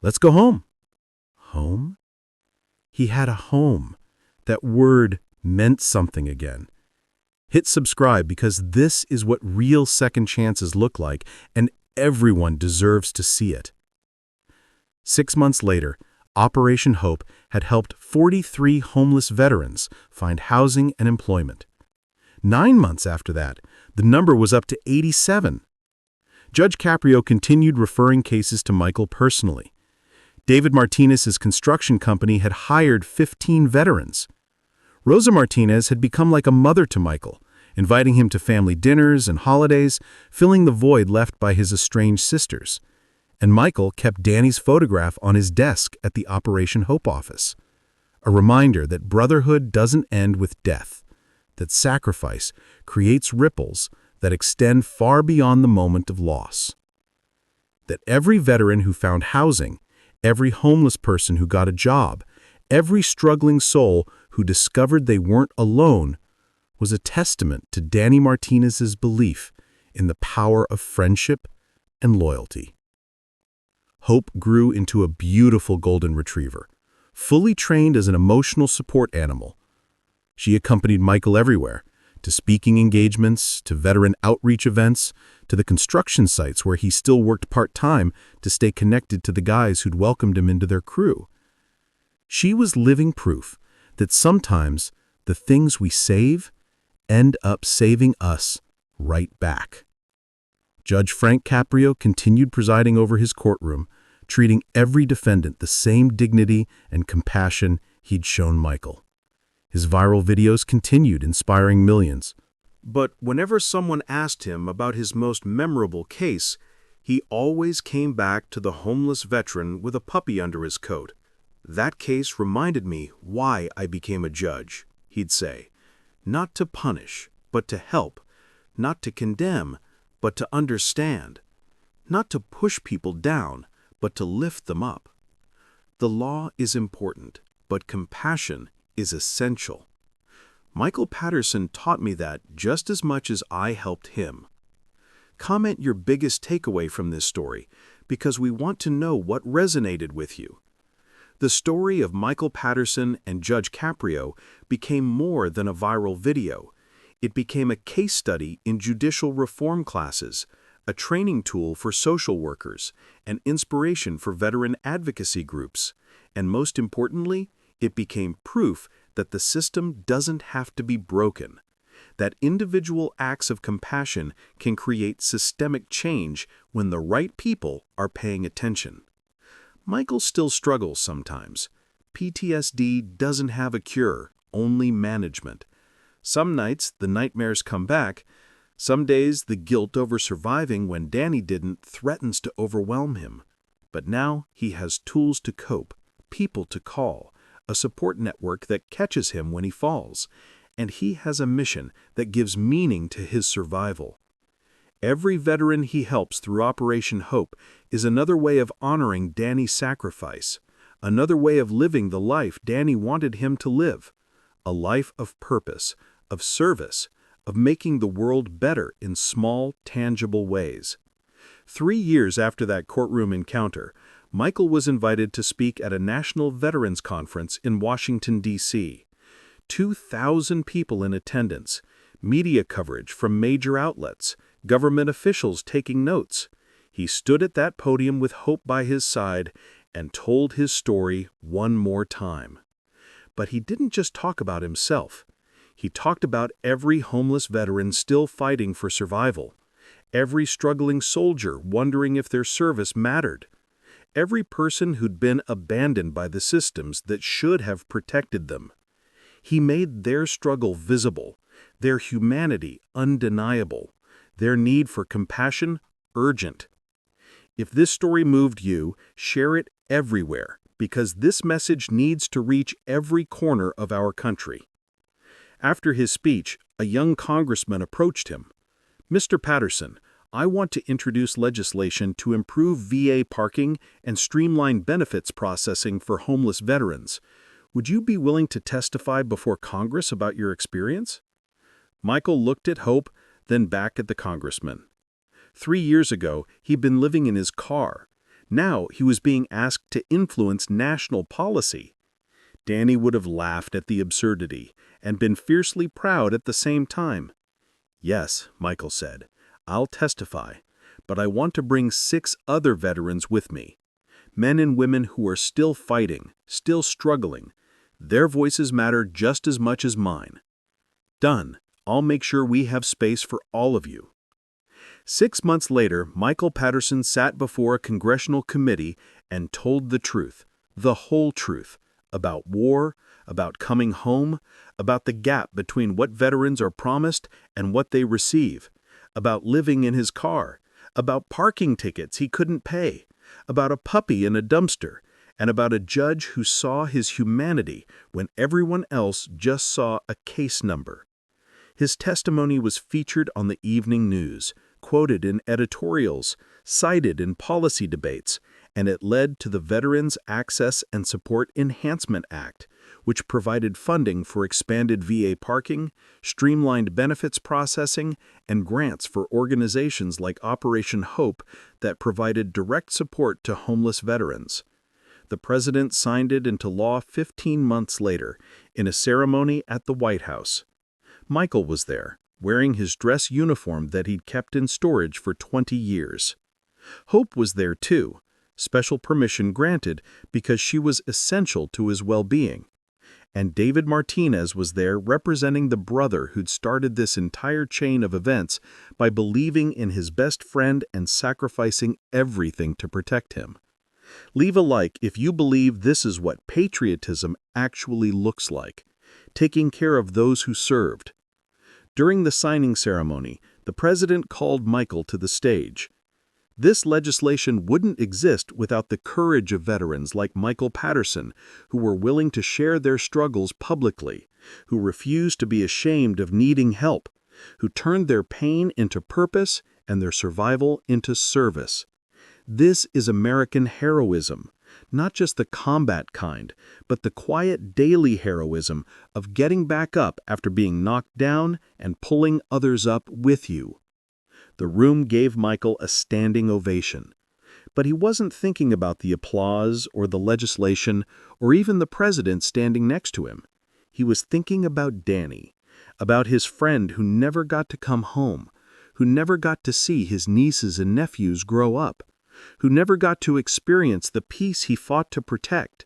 "Let's go home." Home? He had a home. That word meant something again. Hit subscribe because this is what real second chances look like, and everyone deserves to see it. 6 months later, Operation Hope had helped 43 homeless veterans find housing and employment. 9 months after that, the number was up to 87. Judge Caprio continued referring cases to Michael personally. David Martinez's construction company had hired 15 veterans. Rosa Martinez had become like a mother to Michael, inviting him to family dinners and holidays, filling the void left by his estranged sisters. And Michael kept Danny's photograph on his desk at the Operation Hope office. A reminder that brotherhood doesn't end with death, that sacrifice creates ripples that extend far beyond the moment of loss. That every veteran who found housing, every homeless person who got a job, every struggling soul who discovered they weren't alone was a testament to Danny Martinez's belief in the power of friendship and loyalty. Hope grew into a beautiful golden retriever, fully trained as an emotional support animal. She accompanied Michael everywhere, to speaking engagements, to veteran outreach events, to the construction sites where he still worked part-time to stay connected to the guys who'd welcomed him into their crew. She was living proof that sometimes the things we save end up saving us right back. Judge Frank Caprio continued presiding over his courtroom, treating every defendant the same dignity and compassion he'd shown Michael. His viral videos continued inspiring millions. But whenever someone asked him about his most memorable case, he always came back to the homeless veteran with a puppy under his coat. "That case reminded me why I became a judge," he'd say. "Not to punish, but to help. Not to condemn, but to understand. Not to push people down, but to lift them up. The law is important, but compassion is essential." Michael Patterson taught me that just as much as I helped him. Comment your biggest takeaway from this story, because we want to know what resonated with you. The story of Michael Patterson and Judge Caprio became more than a viral video. It became a case study in judicial reform classes, a training tool for social workers, an inspiration for veteran advocacy groups, and most importantly, it became proof that the system doesn't have to be broken, that individual acts of compassion can create systemic change when the right people are paying attention. Michael still struggles sometimes. PTSD doesn't have a cure, only management. Some nights the nightmares come back. Some days the guilt over surviving when Danny didn't threatens to overwhelm him. But now he has tools to cope, people to call, a support network that catches him when he falls, and he has a mission that gives meaning to his survival. Every veteran he helps through Operation Hope is another way of honoring Danny's sacrifice, another way of living the life Danny wanted him to live, a life of purpose, of service, of making the world better in small, tangible ways. 3 years after that courtroom encounter, Michael was invited to speak at a National Veterans Conference in Washington, D.C. 2,000 people in attendance, media coverage from major outlets, government officials taking notes. He stood at that podium with hope by his side and told his story one more time. But he didn't just talk about himself. He talked about every homeless veteran still fighting for survival, every struggling soldier wondering if their service mattered, every person who'd been abandoned by the systems that should have protected them. He made their struggle visible, their humanity undeniable, their need for compassion urgent. If this story moved you, share it everywhere, because this message needs to reach every corner of our country. After his speech, a young congressman approached him. "Mr. Patterson, I want to introduce legislation to improve VA parking and streamline benefits processing for homeless veterans. Would you be willing to testify before Congress about your experience?" Michael looked at Hope, then back at the congressman. 3 years ago, he'd been living in his car. Now he was being asked to influence national policy. Danny would have laughed at the absurdity and been fiercely proud at the same time. "Yes," Michael said, "I'll testify, but I want to bring 6 other veterans with me. Men and women who are still fighting, still struggling. Their voices matter just as much as mine." "Done. I'll make sure we have space for all of you." 6 months later, Michael Patterson sat before a congressional committee and told the truth, the whole truth, about war, about coming home, about the gap between what veterans are promised and what they receive, about living in his car, about parking tickets he couldn't pay, about a puppy in a dumpster, and about a judge who saw his humanity when everyone else just saw a case number. His testimony was featured on the evening news, quoted in editorials, cited in policy debates, and it led to the Veterans Access and Support Enhancement Act, which provided funding for expanded VA parking, streamlined benefits processing, and grants for organizations like Operation Hope that provided direct support to homeless veterans. The president signed it into law 15 months later in a ceremony at the White House. Michael was there, wearing his dress uniform that he'd kept in storage for 20 years. Hope was there too, special permission granted because she was essential to his well-being. And David Martinez was there representing the brother who'd started this entire chain of events by believing in his best friend and sacrificing everything to protect him. Leave a like if you believe this is what patriotism actually looks like, taking care of those who served. During the signing ceremony, the president called Michael to the stage. This legislation wouldn't exist without the courage of veterans like Michael Patterson, who were willing to share their struggles publicly, who refused to be ashamed of needing help, who turned their pain into purpose and their survival into service. This is American heroism, not just the combat kind, but the quiet daily heroism of getting back up after being knocked down and pulling others up with you. The room gave Michael a standing ovation. But he wasn't thinking about the applause or the legislation or even the president standing next to him. He was thinking about Danny, about his friend who never got to come home, who never got to see his nieces and nephews grow up, who never got to experience the peace he fought to protect.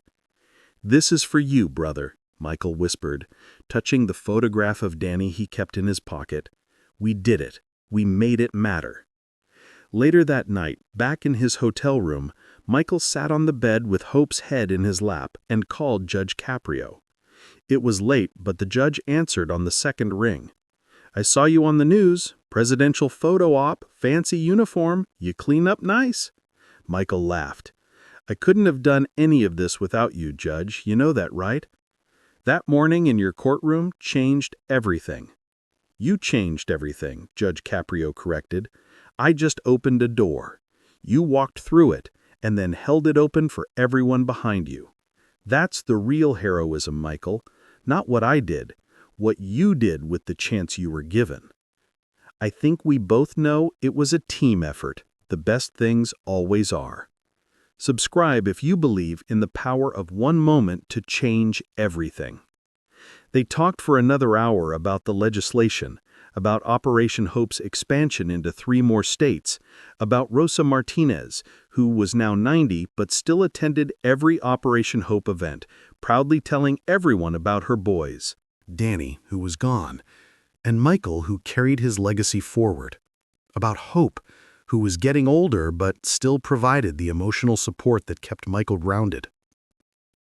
"This is for you, brother," Michael whispered, touching the photograph of Danny he kept in his pocket. "We did it. We made it matter." Later that night, back in his hotel room, Michael sat on the bed with Hope's head in his lap and called Judge Caprio. It was late, but the judge answered on the second ring. "I saw you on the news. Presidential photo op, fancy uniform. You clean up nice." Michael laughed. "I couldn't have done any of this without you, Judge. You know that, right? That morning in your courtroom changed everything." "You changed everything," Judge Caprio corrected. "I just opened a door. You walked through it and then held it open for everyone behind you. That's the real heroism, Michael. Not what I did, what you did with the chance you were given." I think we both know it was a team effort. The best things always are. Subscribe if you believe in the power of one moment to change everything. They talked for another hour about the legislation, about Operation Hope's expansion into 3 more states, about Rosa Martinez, who was now 90 but still attended every Operation Hope event, proudly telling everyone about her boys. Danny, who was gone, and Michael, who carried his legacy forward. About Hope, who was getting older but still provided the emotional support that kept Michael grounded.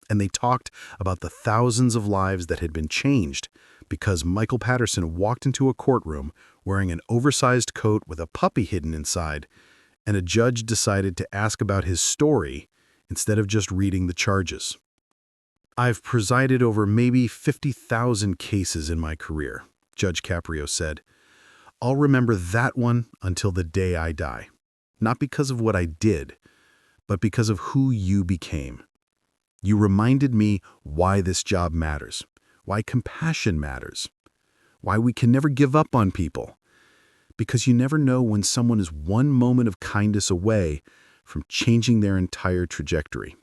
And they talked about the thousands of lives that had been changed because Michael Patterson walked into a courtroom wearing an oversized coat with a puppy hidden inside, and a judge decided to ask about his story instead of just reading the charges. "I've presided over maybe 50,000 cases in my career," Judge Caprio said. "I'll remember that one until the day I die. Not because of what I did, but because of who you became. You reminded me why this job matters, why compassion matters, why we can never give up on people. Because you never know when someone is one moment of kindness away from changing their entire trajectory."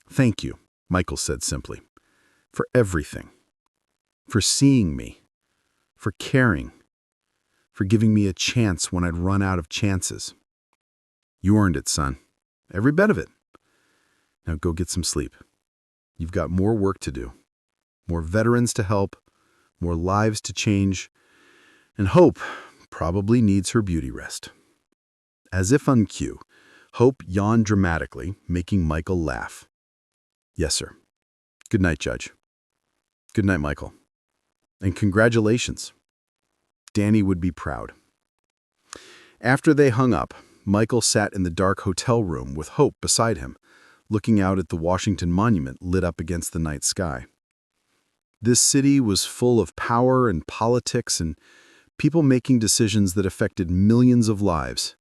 "Thank you," Michael said simply, "for everything. For seeing me, for caring, for giving me a chance when I'd run out of chances. You earned it, son. Every bit of it. Now go get some sleep. You've got more work to do, more veterans to help, more lives to change, and Hope probably needs her beauty rest." As if on cue, Hope yawned dramatically, making Michael laugh. "Yes, sir. Good night, Judge." "Good night, Michael. And congratulations. Danny would be proud." After they hung up, Michael sat in the dark hotel room with Hope beside him, looking out at the Washington Monument lit up against the night sky. This city was full of power and politics and people making decisions that affected millions of lives.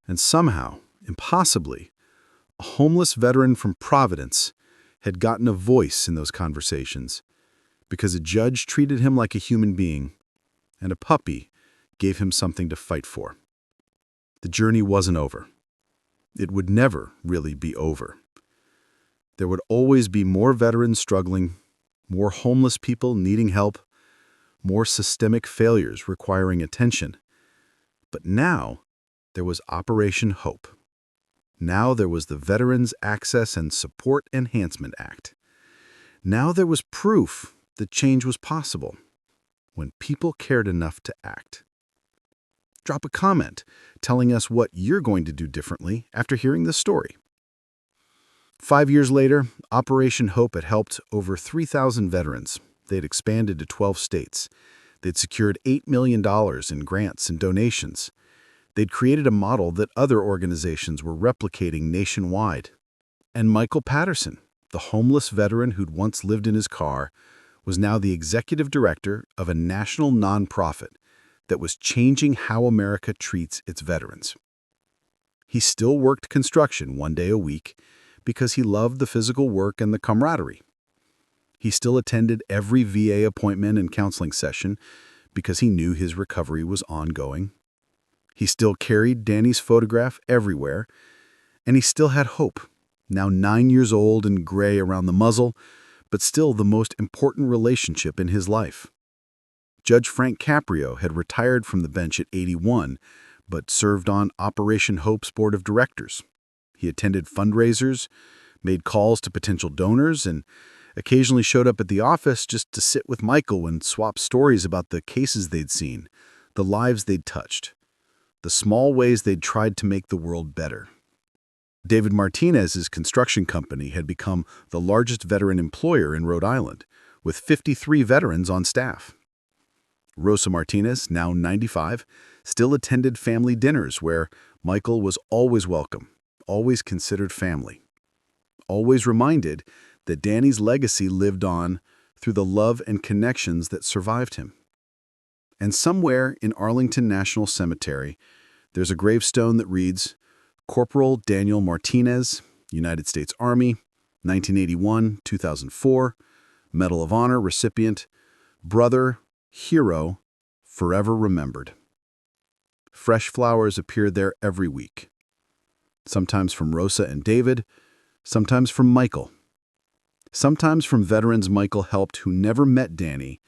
And somehow, impossibly, a homeless veteran from Providence had gotten a voice in those conversations because a judge treated him like a human being and a puppy gave him something to fight for. The journey wasn't over. It would never really be over. There would always be more veterans struggling, more homeless people needing help, more systemic failures requiring attention. But now, there was Operation Hope. Now there was the Veterans Access and Support Enhancement Act. Now there was proof that change was possible when people cared enough to act. Drop a comment telling us what you're going to do differently after hearing this story. 5 years later, Operation Hope had helped over 3,000 veterans. They'd expanded to 12 states. They'd secured $8 million in grants and donations. They'd created a model that other organizations were replicating nationwide. And Michael Patterson, the homeless veteran who'd once lived in his car, was now the executive director of a national nonprofit that was changing how America treats its veterans. He still worked construction 1 day a week because he loved the physical work and the camaraderie. He still attended every VA appointment and counseling session because he knew his recovery was ongoing. He still carried Danny's photograph everywhere, and he still had hope, now 9 years old and gray around the muzzle, but still the most important relationship in his life. Judge Frank Caprio had retired from the bench at 81, but served on Operation Hope's board of directors. He attended fundraisers, made calls to potential donors, and occasionally showed up at the office just to sit with Michael and swap stories about the cases they'd seen, the lives they'd touched, the small ways they'd tried to make the world better. David Martinez's construction company had become the largest veteran employer in Rhode Island, with 53 veterans on staff. Rosa Martinez, now 95, still attended family dinners where Michael was always welcome, always considered family, always reminded that Danny's legacy lived on through the love and connections that survived him. And somewhere in Arlington National Cemetery, there's a gravestone that reads, Corporal Daniel Martinez, United States Army, 1981-2004, Medal of Honor recipient, brother, hero, forever remembered. Fresh flowers appear there every week, sometimes from Rosa and David, sometimes from Michael, sometimes from veterans Michael helped who never met Danny,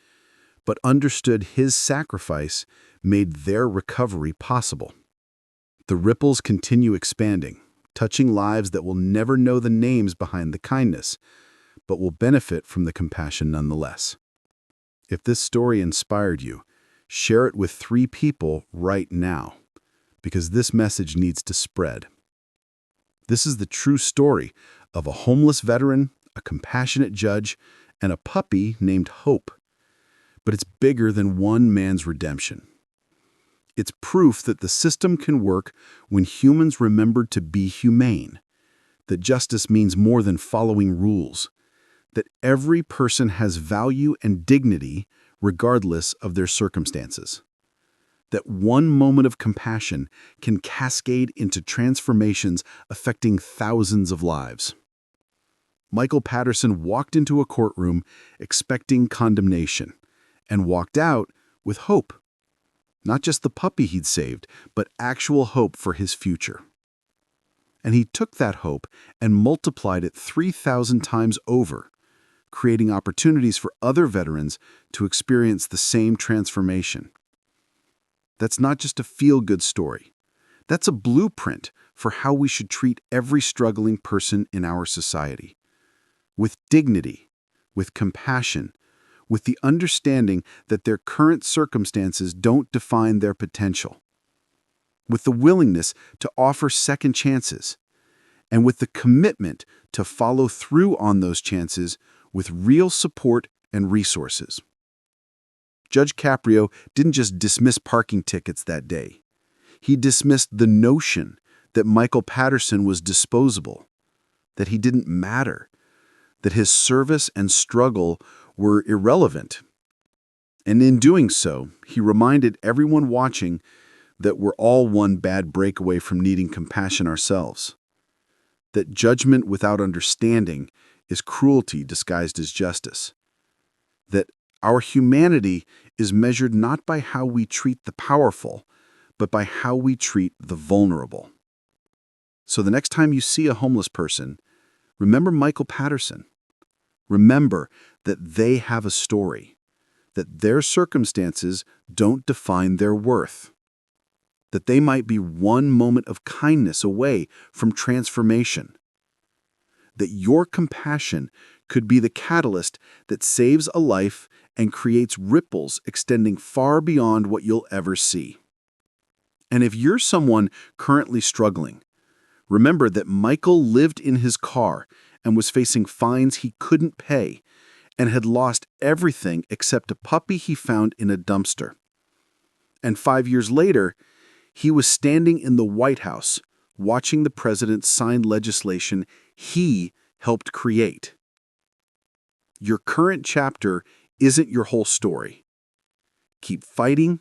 but understood his sacrifice made their recovery possible. The ripples continue expanding, touching lives that will never know the names behind the kindness, but will benefit from the compassion nonetheless. If this story inspired you, share it with 3 people right now, because this message needs to spread. This is the true story of a homeless veteran, a compassionate judge, and a puppy named Hope. But it's bigger than one man's redemption. It's proof that the system can work when humans remember to be humane, that justice means more than following rules, that every person has value and dignity regardless of their circumstances, that one moment of compassion can cascade into transformations affecting thousands of lives. Michael Patterson walked into a courtroom expecting condemnation and walked out with hope. Not just the puppy he'd saved, but actual hope for his future. And he took that hope and multiplied it 3,000 times over, creating opportunities for other veterans to experience the same transformation. That's not just a feel-good story. That's a blueprint for how we should treat every struggling person in our society. With dignity, with compassion, with the understanding that their current circumstances don't define their potential, with the willingness to offer second chances, and with the commitment to follow through on those chances with real support and resources. Judge Caprio didn't just dismiss parking tickets that day. He dismissed the notion that Michael Patterson was disposable, that he didn't matter, that his service and struggle were irrelevant. And in doing so, he reminded everyone watching that we're all one bad break away from needing compassion ourselves, that judgment without understanding is cruelty disguised as justice, that our humanity is measured not by how we treat the powerful, but by how we treat the vulnerable. So the next time you see a homeless person, remember Michael Patterson. Remember that they have a story, that their circumstances don't define their worth, that they might be one moment of kindness away from transformation, that your compassion could be the catalyst that saves a life and creates ripples extending far beyond what you'll ever see. And if you're someone currently struggling, remember that Michael lived in his car and was facing fines he couldn't pay and had lost everything except a puppy he found in a dumpster. And 5 years later, he was standing in the White House watching the president sign legislation he helped create. Your current chapter isn't your whole story. Keep fighting,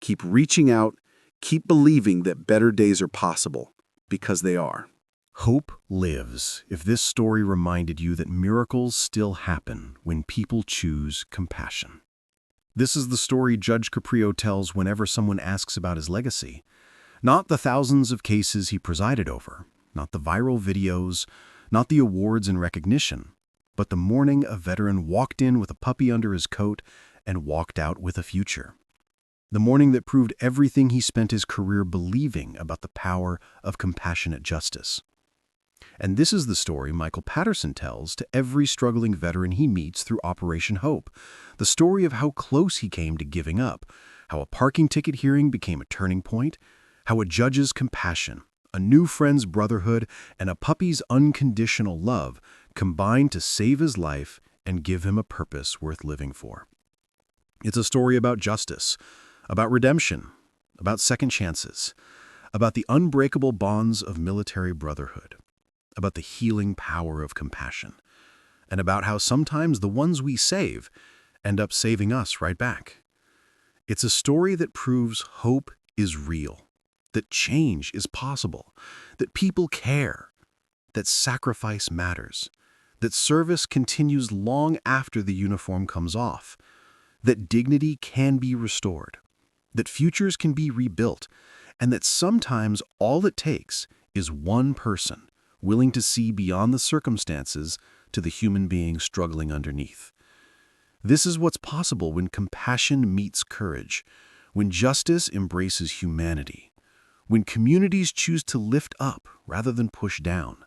keep reaching out, keep believing that better days are possible, because they are. Hope lives if this story reminded you that miracles still happen when people choose compassion. This is the story Judge Caprio tells whenever someone asks about his legacy. Not the thousands of cases he presided over, not the viral videos, not the awards and recognition, but the morning a veteran walked in with a puppy under his coat and walked out with a future. The morning that proved everything he spent his career believing about the power of compassionate justice. And this is the story Michael Patterson tells to every struggling veteran he meets through Operation Hope, the story of how close he came to giving up, how a parking ticket hearing became a turning point, how a judge's compassion, a new friend's brotherhood, and a puppy's unconditional love combined to save his life and give him a purpose worth living for. It's a story about justice, about redemption, about second chances, about the unbreakable bonds of military brotherhood, about the healing power of compassion, and about how sometimes the ones we save end up saving us right back. It's a story that proves hope is real, that change is possible, that people care, that sacrifice matters, that service continues long after the uniform comes off, that dignity can be restored, that futures can be rebuilt, and that sometimes all it takes is one person willing to see beyond the circumstances to the human being struggling underneath. This is what's possible when compassion meets courage, when justice embraces humanity, when communities choose to lift up rather than push down,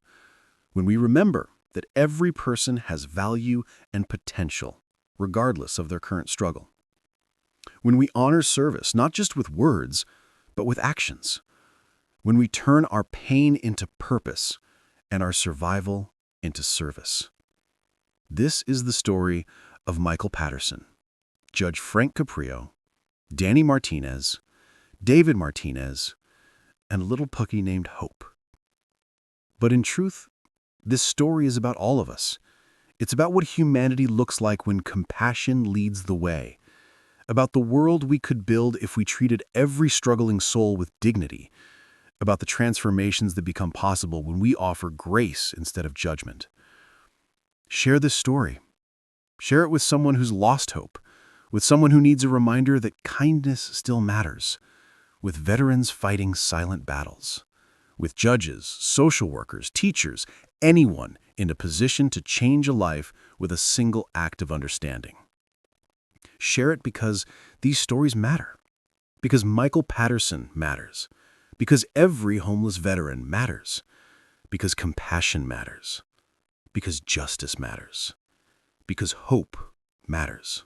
when we remember that every person has value and potential, regardless of their current struggle. When we honor service, not just with words, but with actions. When we turn our pain into purpose and our survival into service. This is the story of Michael Patterson, Judge Frank Caprio, Danny Martinez, David Martinez, and a little puppy named Hope. But in truth, this story is about all of us. It's about what humanity looks like when compassion leads the way, about the world we could build if we treated every struggling soul with dignity, about the transformations that become possible when we offer grace instead of judgment. Share this story. Share it with someone who's lost hope, with someone who needs a reminder that kindness still matters, with veterans fighting silent battles, with judges, social workers, teachers, anyone in a position to change a life with a single act of understanding. Share it because these stories matter, because Michael Patterson matters, because every homeless veteran matters, because compassion matters, because justice matters, because hope matters.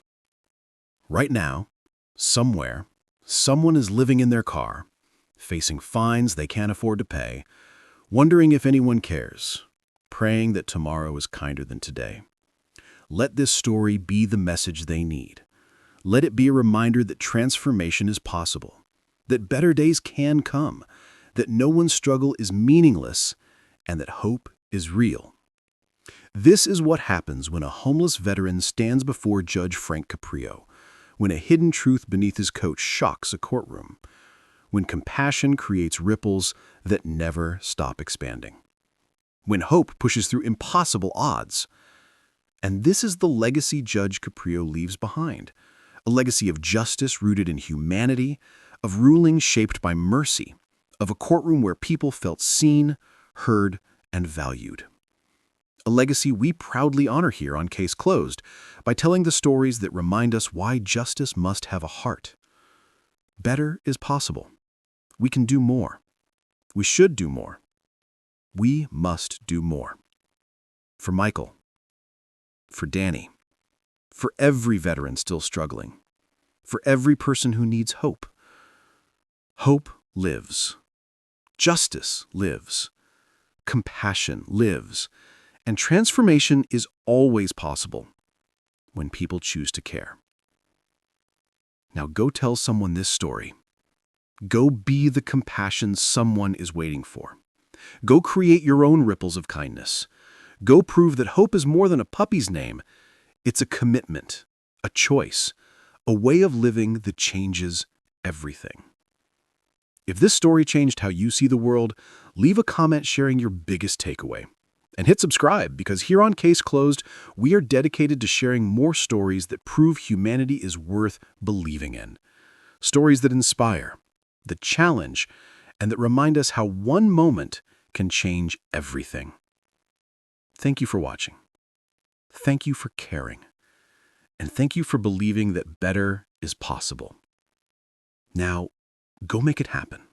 Right now, somewhere, someone is living in their car, facing fines they can't afford to pay, wondering if anyone cares, praying that tomorrow is kinder than today. Let this story be the message they need. Let it be a reminder that transformation is possible, that better days can come, that no one's struggle is meaningless, and that hope is real. This is what happens when a homeless veteran stands before Judge Frank Caprio, when a hidden truth beneath his coat shocks a courtroom, when compassion creates ripples that never stop expanding, when hope pushes through impossible odds. And this is the legacy Judge Caprio leaves behind, a legacy of justice rooted in humanity, of ruling shaped by mercy, of a courtroom where people felt seen, heard, and valued. a legacy we proudly honor here on Case Closed by telling the stories that remind us why justice must have a heart. Better is possible. We can do more. We should do more. We must do more. For Michael, for Danny, for every veteran still struggling, for every person who needs hope. Hope lives. Justice lives. Compassion lives. And transformation is always possible when people choose to care. Now go tell someone this story. Go be the compassion someone is waiting for. Go create your own ripples of kindness. Go prove that hope is more than a puppy's name. It's a commitment, a choice, a way of living that changes everything. If this story changed how you see the world, leave a comment sharing your biggest takeaway. And hit subscribe, because here on Case Closed, we are dedicated to sharing more stories that prove humanity is worth believing in. Stories that inspire, that challenge, and that remind us how one moment can change everything. Thank you for watching. Thank you for caring. And thank you for believing that better is possible. Now, go make it happen.